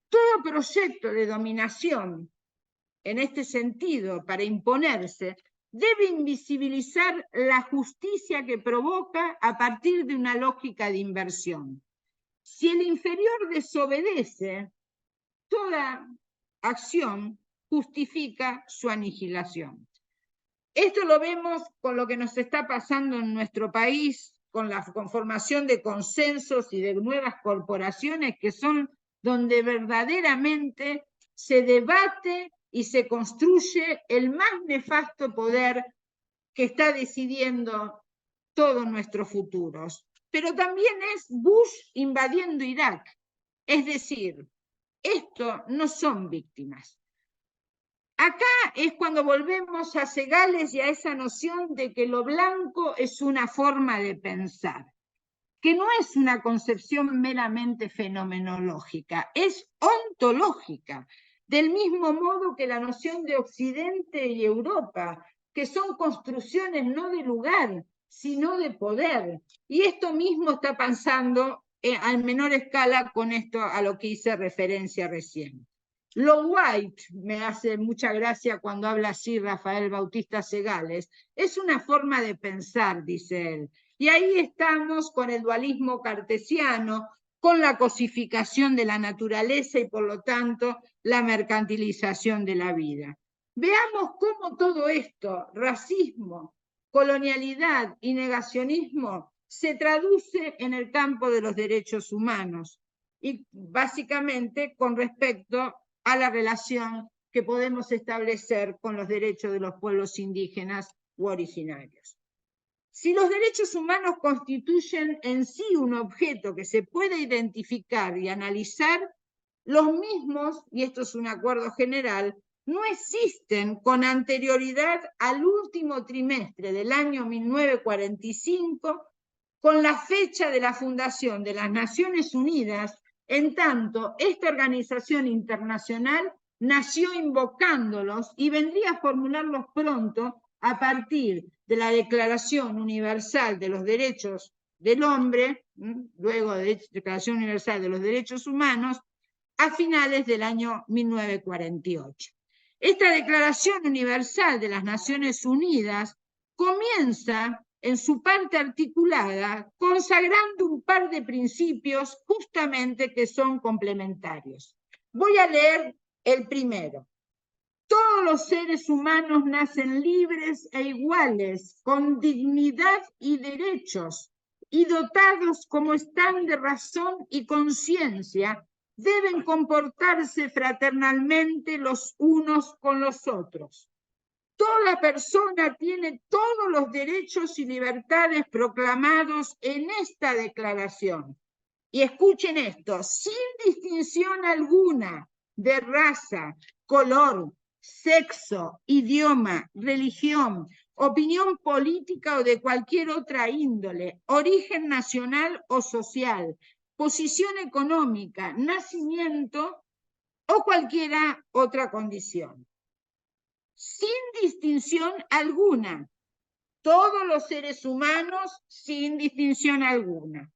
Todo proyecto de dominación, en este sentido, para imponerse, debe invisibilizar la justicia que provoca a partir de una lógica de inversión. Si el inferior desobedece, toda acción justifica su aniquilación. Esto lo vemos con lo que nos está pasando en nuestro país, con la conformación de consensos y de nuevas corporaciones que son donde verdaderamente se debate y se construye el más nefasto poder que está decidiendo todos nuestros futuros. Pero también es Bush invadiendo Irak. Es decir, esto no son víctimas. Acá es cuando volvemos a Segales y a esa noción de que lo blanco es una forma de pensar, que no es una concepción meramente fenomenológica, es ontológica, del mismo modo que la noción de Occidente y Europa, que son construcciones no de lugar, sino de poder. Y esto mismo está pasando a menor escala con esto a lo que hice referencia recién. Lo white, me hace mucha gracia cuando habla así Rafael Bautista Segales, es una forma de pensar, dice él. Y ahí estamos con el dualismo cartesiano, con la cosificación de la naturaleza y por lo tanto la mercantilización de la vida. Veamos cómo todo esto, racismo, colonialidad y negacionismo, se traduce en el campo de los derechos humanos y básicamente con respecto a la relación que podemos establecer con los derechos de los pueblos indígenas u originarios. Si los derechos humanos constituyen en sí un objeto que se puede identificar y analizar, los mismos, y esto es un acuerdo general, no existen con anterioridad al último trimestre del año 1945, con la fecha de la fundación de las Naciones Unidas, en tanto esta organización internacional nació invocándolos y vendría a formularlos pronto a partir de la Declaración Universal de los Derechos del Hombre, luego de la Declaración Universal de los Derechos Humanos, a finales del año 1948. Esta Declaración Universal de las Naciones Unidas comienza en su parte articulada, consagrando un par de principios justamente que son complementarios. Voy a leer el primero. Todos los seres humanos nacen libres e iguales, con dignidad y derechos, y dotados como están de razón y conciencia, deben comportarse fraternalmente los unos con los otros. Toda persona tiene todos los derechos y libertades proclamados en esta declaración. Y escuchen esto, sin distinción alguna de raza, color, sexo, idioma, religión, opinión política o de cualquier otra índole, origen nacional o social, posición económica, nacimiento o cualquiera otra condición. Sin distinción alguna, todos los seres humanos sin distinción alguna.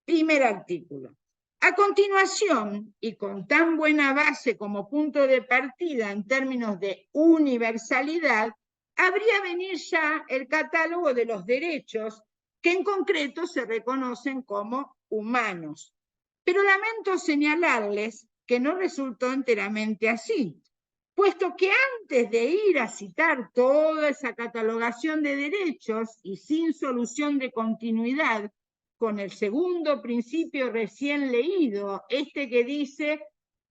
Primer artículo. A continuación, y con tan buena base como punto de partida en términos de universalidad, habría venir ya el catálogo de los derechos que en concreto se reconocen como humanos. Pero lamento señalarles que no resultó enteramente así, puesto que antes de ir a citar toda esa catalogación de derechos y sin solución de continuidad, con el segundo principio recién leído, este que dice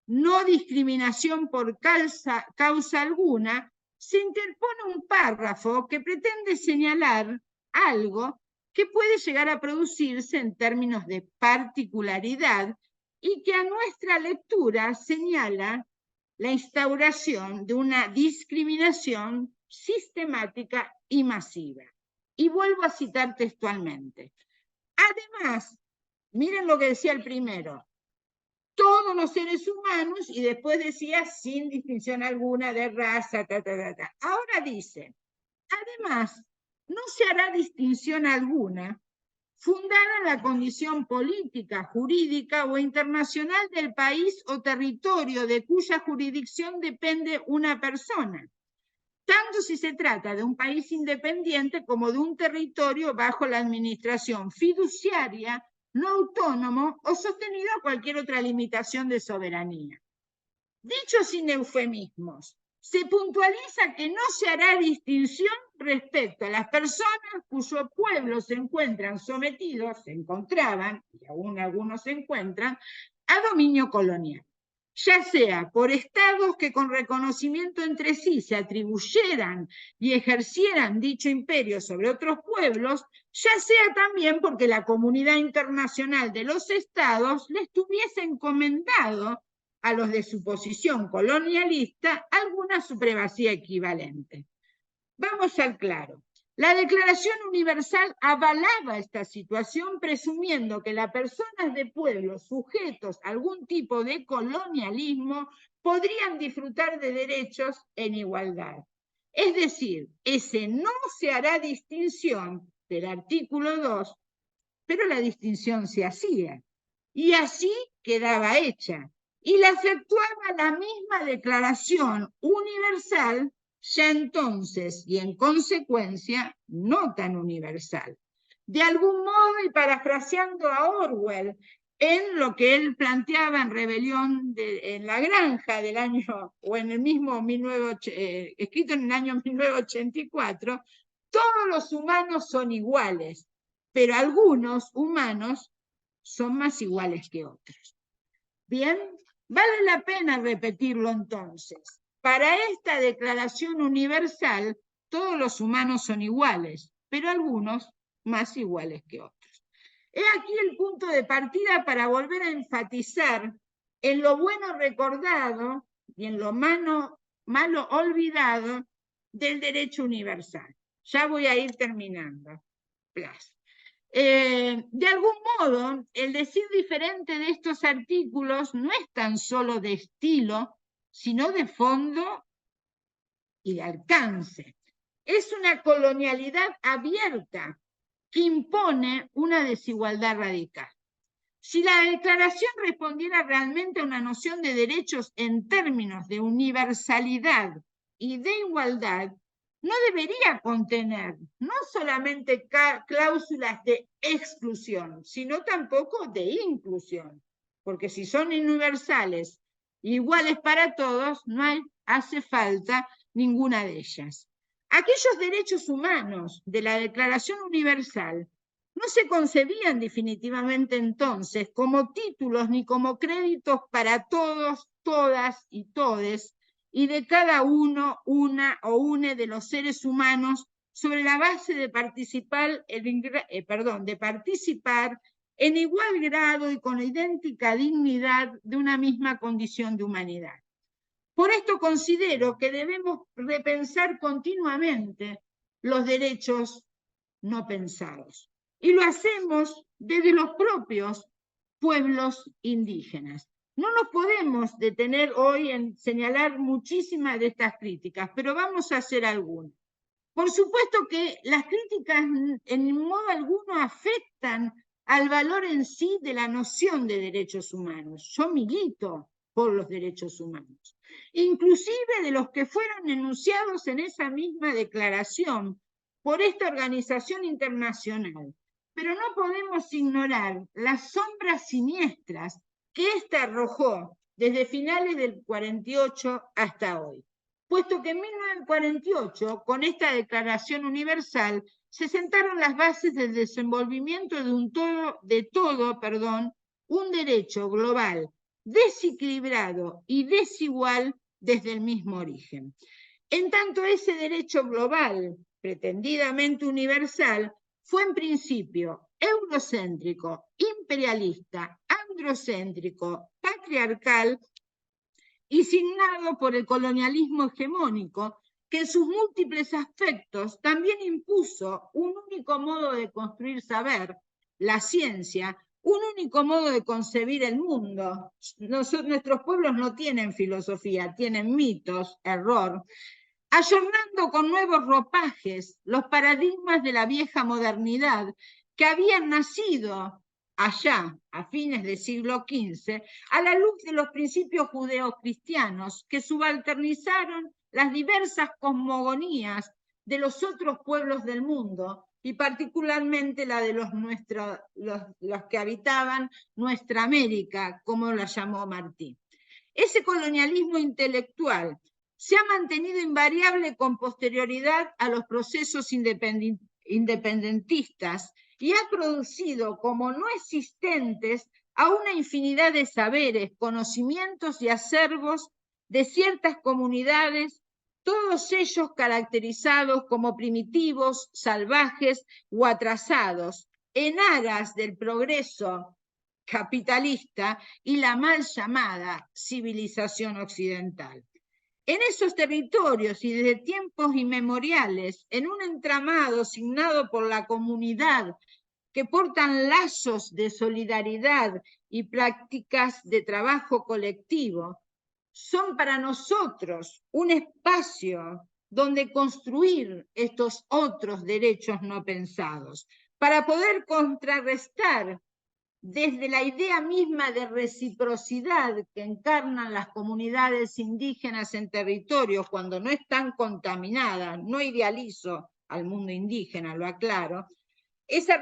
no discriminación por causa alguna, se interpone un párrafo que pretende señalar algo que puede llegar a producirse en términos de particularidad y que a nuestra lectura señala la instauración de una discriminación sistemática y masiva. Y vuelvo a citar textualmente. Además, miren lo que decía el primero, todos los seres humanos, y después decía sin distinción alguna de raza, Ahora dice, además, no se hará distinción alguna fundada en la condición política, jurídica o internacional del país o territorio de cuya jurisdicción depende una persona, tanto si se trata de un país independiente como de un territorio bajo la administración fiduciaria, no autónomo o sostenido a cualquier otra limitación de soberanía. Dicho sin eufemismos, se puntualiza que no se hará distinción respecto a las personas cuyos pueblos se encuentran sometidos, se encontraban, y aún algunos se encuentran, a dominio colonial, ya sea por estados que con reconocimiento entre sí se atribuyeran y ejercieran dicho imperio sobre otros pueblos, ya sea también porque la comunidad internacional de los estados les tuviese encomendado a los de su posición colonialista alguna supremacía equivalente. Vamos al claro. La Declaración Universal avalaba esta situación presumiendo que las personas de pueblos sujetos a algún tipo de colonialismo podrían disfrutar de derechos en igualdad. Es decir, ese no se hará distinción del artículo 2, pero la distinción se hacía. Y así quedaba hecha. Y la efectuaba la misma Declaración Universal, ya entonces y en consecuencia no tan universal. De algún modo, y parafraseando a Orwell, en lo que él planteaba en Rebelión en la Granja del año, o en el mismo escrito en el año 1984, todos los humanos son iguales, pero algunos humanos son más iguales que otros. Bien, vale la pena repetirlo entonces. Para esta Declaración Universal, todos los humanos son iguales, pero algunos más iguales que otros. He aquí el punto de partida para volver a enfatizar en lo bueno recordado y en lo malo olvidado del derecho universal. Ya voy a ir terminando. De algún modo, el decir diferente de estos artículos no es tan solo de estilo, sino de fondo y de alcance. Es una colonialidad abierta que impone una desigualdad radical. Si la declaración respondiera realmente a una noción de derechos en términos de universalidad y de igualdad, no debería contener no solamente cláusulas de exclusión, sino tampoco de inclusión, porque si son universales, iguales para todos, no hace falta ninguna de ellas. Aquellos derechos humanos de la Declaración Universal no se concebían definitivamente entonces como títulos ni como créditos para todos, todas y todes, y de cada uno, una o une de los seres humanos sobre la base de participar en igual grado y con idéntica dignidad de una misma condición de humanidad. Por esto considero que debemos repensar continuamente los derechos no pensados. Y lo hacemos desde los propios pueblos indígenas. No nos podemos detener hoy en señalar muchísimas de estas críticas, pero vamos a hacer algunas. Por supuesto que las críticas en modo alguno afectan al valor en sí de la noción de derechos humanos. Yo milito por los derechos humanos, inclusive de los que fueron enunciados en esa misma declaración por esta organización internacional. Pero no podemos ignorar las sombras siniestras que ésta arrojó desde finales del 48 hasta hoy, puesto que en 1948, con esta Declaración Universal, se sentaron las bases del desenvolvimiento de un derecho global desequilibrado y desigual desde el mismo origen. En tanto, ese derecho global, pretendidamente universal, fue en principio eurocéntrico, imperialista, androcéntrico, patriarcal y signado por el colonialismo hegemónico, que en sus múltiples aspectos también impuso un único modo de construir saber, la ciencia, un único modo de concebir el mundo. Nuestros pueblos no tienen filosofía, tienen mitos, error, ayornando con nuevos ropajes los paradigmas de la vieja modernidad que habían nacido allá, a fines del siglo XV, a la luz de los principios judeocristianos que subalternizaron las diversas cosmogonías de los otros pueblos del mundo, y particularmente la de los que habitaban nuestra América, como la llamó Martí. Ese colonialismo intelectual se ha mantenido invariable con posterioridad a los procesos independentistas y ha producido como no existentes a una infinidad de saberes, conocimientos y acervos de ciertas comunidades, todos ellos caracterizados como primitivos, salvajes o atrasados, en aras del progreso capitalista y la mal llamada civilización occidental. En esos territorios y desde tiempos inmemoriales, en un entramado signado por la comunidad que portan lazos de solidaridad y prácticas de trabajo colectivo, son para nosotros un espacio donde construir estos otros derechos no pensados, para poder contrarrestar desde la idea misma de reciprocidad que encarnan las comunidades indígenas en territorios cuando no están contaminadas, no idealizo al mundo indígena, lo aclaro, esa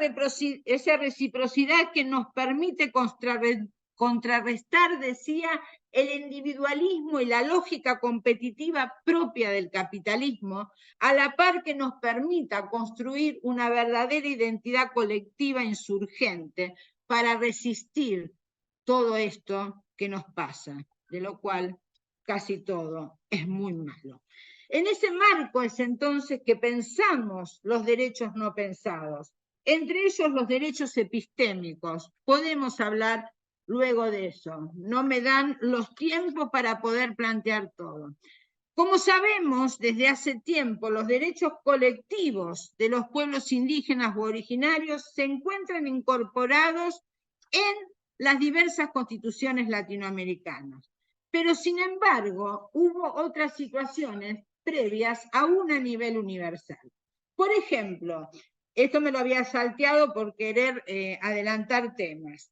reciprocidad que nos permite contrarrestar, decía, el individualismo y la lógica competitiva propia del capitalismo, a la par que nos permita construir una verdadera identidad colectiva insurgente para resistir todo esto que nos pasa, de lo cual casi todo es muy malo. En ese marco es entonces que pensamos los derechos no pensados, entre ellos los derechos epistémicos. Podemos hablar luego de eso, no me dan los tiempos para poder plantear todo. Como sabemos, desde hace tiempo, los derechos colectivos de los pueblos indígenas u originarios se encuentran incorporados en las diversas constituciones latinoamericanas. Pero, sin embargo, hubo otras situaciones previas aún a nivel universal. Por ejemplo, esto me lo había salteado por querer adelantar temas.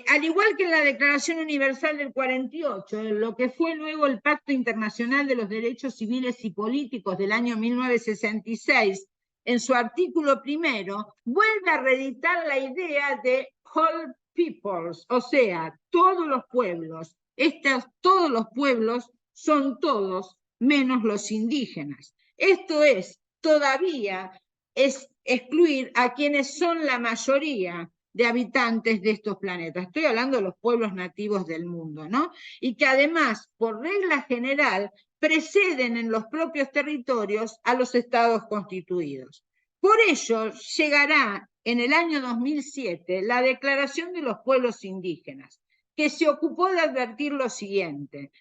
Al igual que en la Declaración Universal del 48, lo que fue luego el Pacto Internacional de los Derechos Civiles y Políticos del año 1966, en su artículo primero, vuelve a reeditar la idea de whole peoples, o sea, todos los pueblos. Todos los pueblos son todos, menos los indígenas. Esto es, todavía es excluir a quienes son la mayoría de habitantes de estos planetas. Estoy hablando de los pueblos nativos del mundo, ¿no? Y que además, por regla general, preceden en los propios territorios a los estados constituidos. Por ello, llegará en el año 2007 la Declaración de los Pueblos Indígenas, que se ocupó de advertir lo siguiente: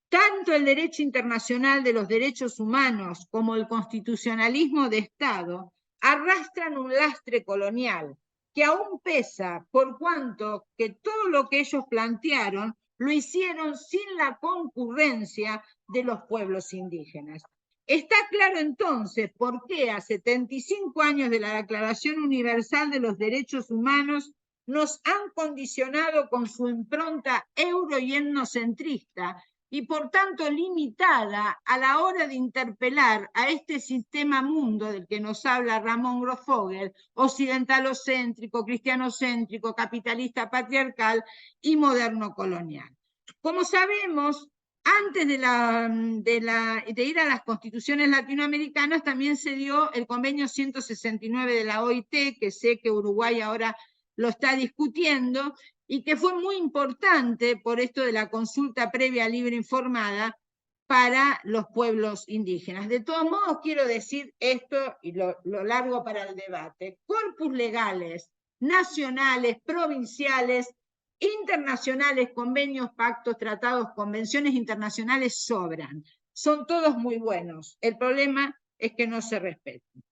tanto el derecho internacional de los derechos humanos como el constitucionalismo de Estado arrastran un lastre colonial que aún pesa, por cuanto que todo lo que ellos plantearon lo hicieron sin la concurrencia de los pueblos indígenas. Está claro entonces por qué a 75 años de la Declaración Universal de los Derechos Humanos nos han condicionado con su impronta euro y etnocentrista y por tanto limitada a la hora de interpelar a este sistema mundo del que nos habla Ramón Grosfoguel, occidentalocéntrico, cristianocéntrico, capitalista patriarcal y moderno colonial. Como sabemos, antes de ir a las constituciones latinoamericanas también se dio el convenio 169 de la OIT, que sé que Uruguay ahora lo está discutiendo, y que fue muy importante por esto de la consulta previa libre informada para los pueblos indígenas. De todos modos, quiero decir esto, y lo largo para el debate: corpus legales, nacionales, provinciales, internacionales, convenios, pactos, tratados, convenciones internacionales sobran. Son todos muy buenos. El problema es que no se respetan.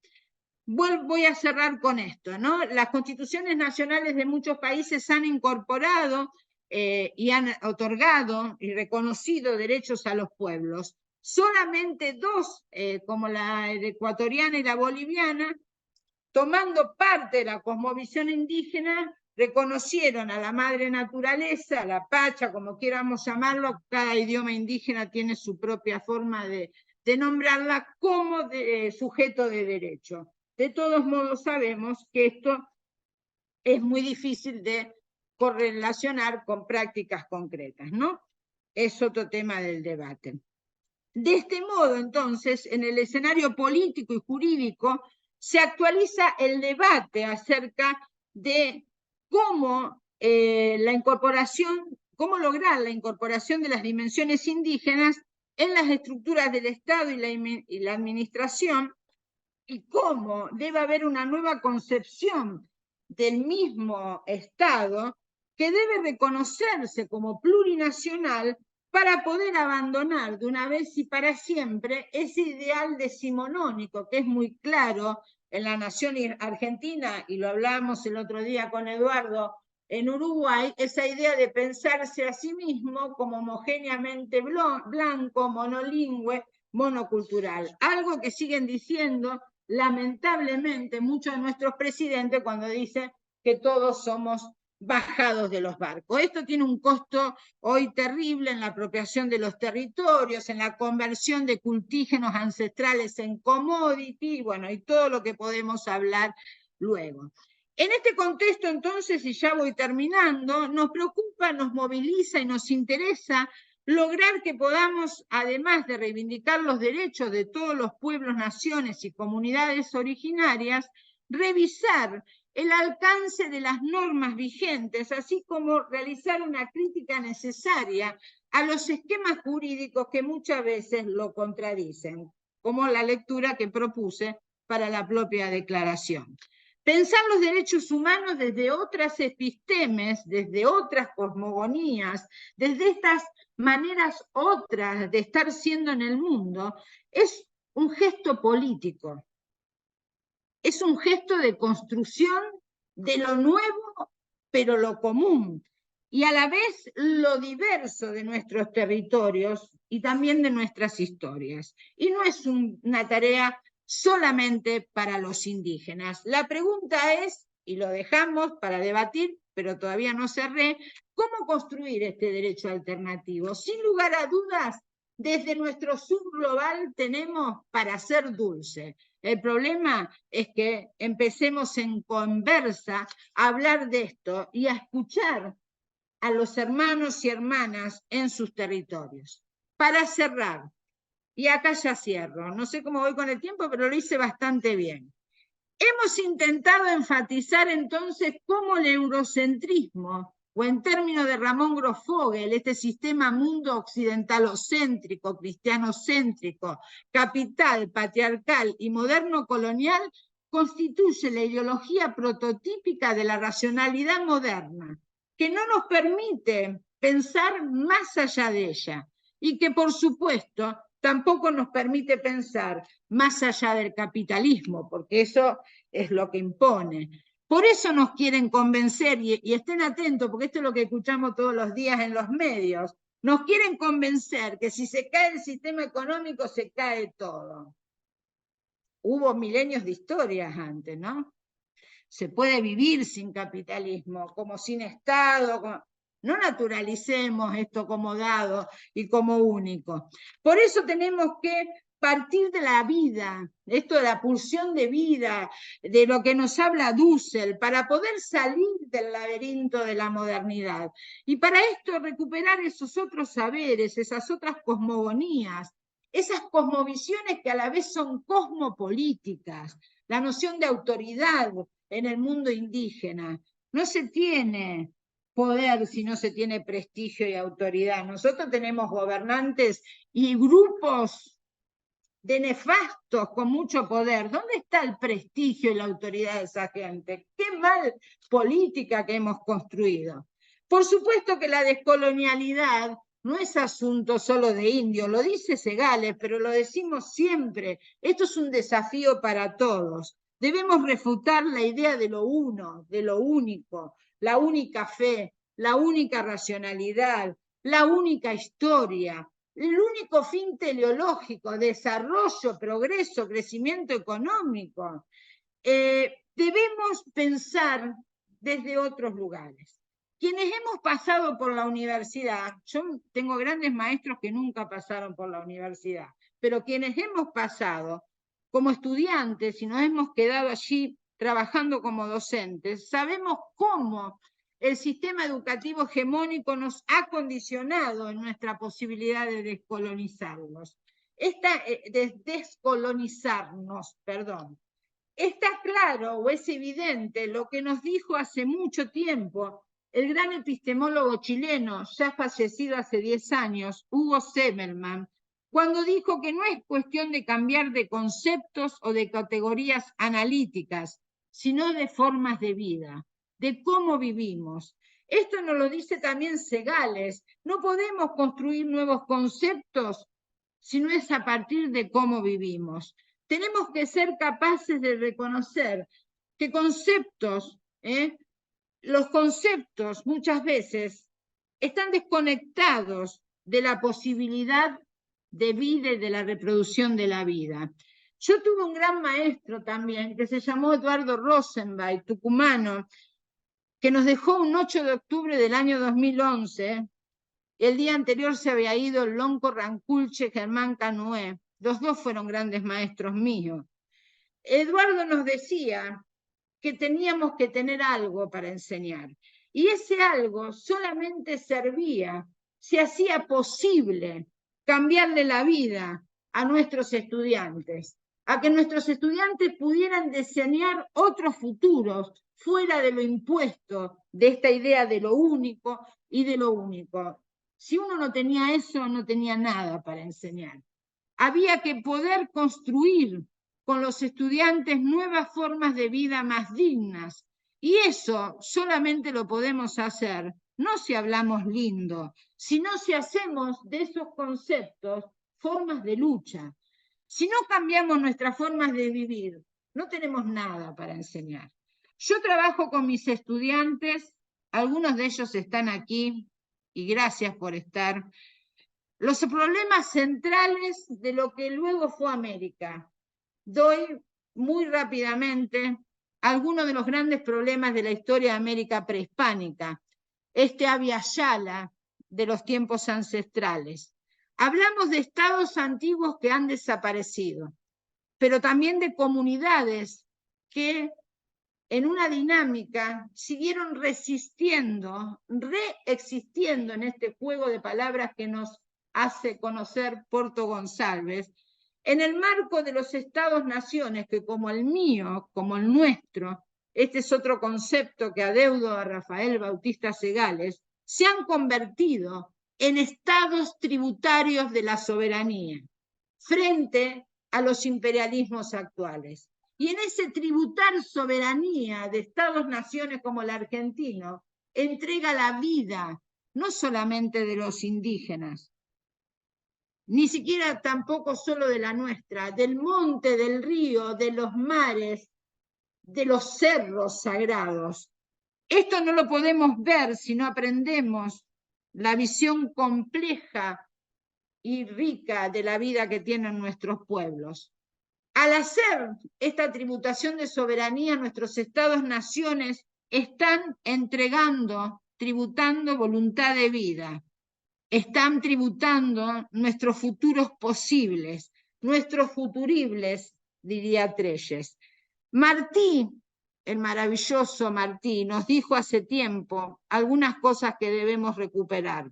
Voy a cerrar con esto, ¿no? Las constituciones nacionales de muchos países han incorporado y han otorgado y reconocido derechos a los pueblos. Solamente dos, como la ecuatoriana y la boliviana, tomando parte de la cosmovisión indígena, reconocieron a la madre naturaleza, a la pacha, como quieramos llamarlo, cada idioma indígena tiene su propia forma de nombrarla, como sujeto de derecho. De todos modos, sabemos que esto es muy difícil de correlacionar con prácticas concretas, ¿no? Es otro tema del debate. De este modo, entonces, en el escenario político y jurídico se actualiza el debate acerca de cómo cómo lograr la incorporación de las dimensiones indígenas en las estructuras del Estado y la administración, y cómo debe haber una nueva concepción del mismo Estado que debe reconocerse como plurinacional para poder abandonar de una vez y para siempre ese ideal decimonónico que es muy claro en la nación argentina, y lo hablamos el otro día con Eduardo en Uruguay, esa idea de pensarse a sí mismo como homogéneamente blanco, monolingüe, monocultural. Algo que siguen diciendo lamentablemente muchos de nuestros presidentes cuando dicen que todos somos bajados de los barcos. Esto tiene un costo hoy terrible en la apropiación de los territorios, en la conversión de cultígenos ancestrales en commodity, bueno, y todo lo que podemos hablar luego. En este contexto, entonces, y ya voy terminando, nos preocupa, nos moviliza y nos interesa lograr que podamos, además de reivindicar los derechos de todos los pueblos, naciones y comunidades originarias, revisar el alcance de las normas vigentes, así como realizar una crítica necesaria a los esquemas jurídicos que muchas veces lo contradicen, como la lectura que propuse para la propia declaración. Pensar los derechos humanos desde otras epistemes, desde otras cosmogonías, desde estas maneras otras de estar siendo en el mundo, es un gesto político. Es un gesto de construcción de lo nuevo, pero lo común, y a la vez lo diverso de nuestros territorios y también de nuestras historias. Y no es una tarea solamente para los indígenas. La pregunta es y lo dejamos para debatir, pero todavía no cerré, cómo construir este derecho alternativo. Sin lugar a dudas, desde nuestro subglobal tenemos para hacer dulce. El problema es que empecemos en conversa a hablar de esto y a escuchar a los hermanos y hermanas en sus territorios. Para cerrar, y acá ya cierro, no sé cómo voy con el tiempo, pero lo hice bastante bien. Hemos intentado enfatizar entonces cómo el eurocentrismo, o en términos de Ramón Grosfogel, este sistema mundo occidentalocéntrico, cristianocéntrico, capital, patriarcal y moderno colonial, constituye la ideología prototípica de la racionalidad moderna, que no nos permite pensar más allá de ella, y que por supuesto tampoco nos permite pensar más allá del capitalismo, porque eso es lo que impone. Por eso nos quieren convencer, y estén atentos, porque esto es lo que escuchamos todos los días en los medios, nos quieren convencer que si se cae el sistema económico, se cae todo. Hubo milenios de historias antes, ¿no? Se puede vivir sin capitalismo, como sin Estado, no naturalicemos esto como dado y como único. Por eso tenemos que partir de la vida, esto de la pulsión de vida, de lo que nos habla Dussel, para poder salir del laberinto de la modernidad. Y para esto recuperar esos otros saberes, esas otras cosmogonías, esas cosmovisiones que a la vez son cosmopolíticas, la noción de autoridad en el mundo indígena. No se tiene poder si no se tiene prestigio y autoridad. Nosotros tenemos gobernantes y grupos de nefastos con mucho poder. ¿Dónde está el prestigio y la autoridad de esa gente? Qué mal política que hemos construido. Por supuesto que la descolonialidad no es asunto solo de indios, lo dice Segales, pero lo decimos siempre. Esto es un desafío para todos. Debemos refutar la idea de lo uno, de lo único, la única fe, la única racionalidad, la única historia, el único fin teleológico, desarrollo, progreso, crecimiento económico. Debemos pensar desde otros lugares. Quienes hemos pasado por la universidad, yo tengo grandes maestros que nunca pasaron por la universidad, pero quienes hemos pasado como estudiantes y nos hemos quedado allí trabajando como docentes, sabemos cómo el sistema educativo hegemónico nos ha condicionado en nuestra posibilidad de descolonizarnos. Está claro o es evidente lo que nos dijo hace mucho tiempo el gran epistemólogo chileno, ya fallecido hace 10 años, Hugo Semelman, cuando dijo que no es cuestión de cambiar de conceptos o de categorías analíticas, sino de formas de vida, de cómo vivimos. Esto nos lo dice también Segales. No podemos construir nuevos conceptos si no es a partir de cómo vivimos. Tenemos que ser capaces de reconocer que los conceptos muchas veces están desconectados de la posibilidad de vida y de la reproducción de la vida. Yo tuve un gran maestro también que se llamó Eduardo Rosenbach, tucumano, que nos dejó un 8 de octubre del año 2011. El día anterior se había ido Lonco Ranculche, Germán Canué. Los dos fueron grandes maestros míos. Eduardo nos decía que teníamos que tener algo para enseñar. Y ese algo solamente servía, se hacía posible cambiarle la vida a nuestros estudiantes, a que nuestros estudiantes pudieran diseñar otros futuros fuera de lo impuesto, de esta idea de lo único y de lo único. Si uno no tenía eso, no tenía nada para enseñar. Había que poder construir con los estudiantes nuevas formas de vida más dignas. Y eso solamente lo podemos hacer, no si hablamos lindo, sino si hacemos de esos conceptos formas de lucha. Si no cambiamos nuestras formas de vivir, no tenemos nada para enseñar. Yo trabajo con mis estudiantes, algunos de ellos están aquí, y gracias por estar. Los problemas centrales de lo que luego fue América. Doy muy rápidamente algunos de los grandes problemas de la historia de América prehispánica, este Abya Yala de los tiempos ancestrales. Hablamos de estados antiguos que han desaparecido, pero también de comunidades que en una dinámica siguieron resistiendo, reexistiendo en este juego de palabras que nos hace conocer Porto González, en el marco de los estados-naciones que como el mío, como el nuestro, este es otro concepto que adeudo a Rafael Bautista Segales, se han convertido en estados tributarios de la soberanía frente a los imperialismos actuales. Y en ese tributar soberanía de estados-naciones como el argentino, entrega la vida, no solamente de los indígenas, ni siquiera tampoco solo de la nuestra, del monte, del río, de los mares, de los cerros sagrados. Esto no lo podemos ver si no aprendemos la visión compleja y rica de la vida que tienen nuestros pueblos. Al hacer esta tributación de soberanía, nuestros estados-naciones están entregando, tributando voluntad de vida, están tributando nuestros futuros posibles, nuestros futuribles, diría Trelles. Martí, el maravilloso Martí, nos dijo hace tiempo algunas cosas que debemos recuperar.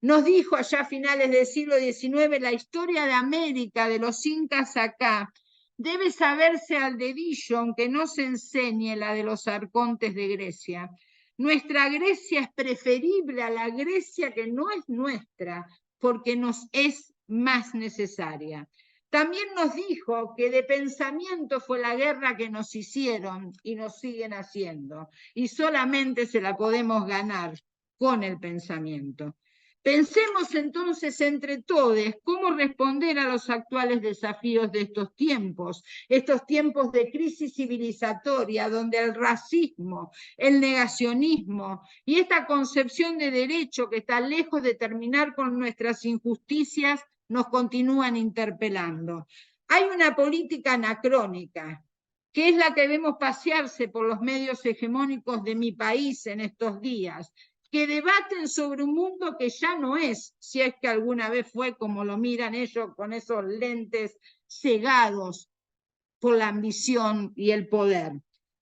Nos dijo allá a finales del siglo XIX, la historia de América, de los incas acá, debe saberse al dedillo, aunque no se enseñe la de los arcontes de Grecia. Nuestra Grecia es preferible a la Grecia que no es nuestra, porque nos es más necesaria. También nos dijo que de pensamiento fue la guerra que nos hicieron y nos siguen haciendo, y solamente se la podemos ganar con el pensamiento. Pensemos entonces entre todos cómo responder a los actuales desafíos de estos tiempos de crisis civilizatoria, donde el racismo, el negacionismo y esta concepción de derecho que está lejos de terminar con nuestras injusticias nos continúan interpelando. Hay una política anacrónica, que es la que vemos pasearse por los medios hegemónicos de mi país en estos días, que debaten sobre un mundo que ya no es, si es que alguna vez fue como lo miran ellos con esos lentes cegados por la ambición y el poder.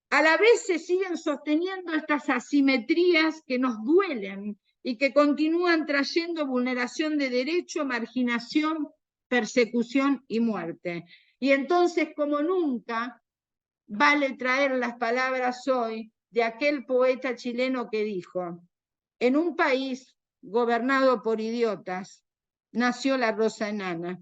A la vez se siguen sosteniendo estas asimetrías que nos duelen y que continúan trayendo vulneración de derecho, marginación, persecución y muerte. Y entonces, como nunca, vale traer las palabras hoy de aquel poeta chileno que dijo: en un país gobernado por idiotas, nació la rosa enana,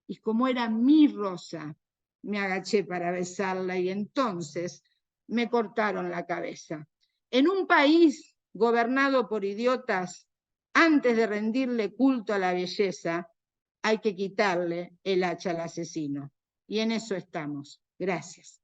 y como era mi rosa, me agaché para besarla y entonces me cortaron la cabeza. En un país gobernado por idiotas, antes de rendirle culto a la belleza, hay que quitarle el hacha al asesino. Y en eso estamos. Gracias.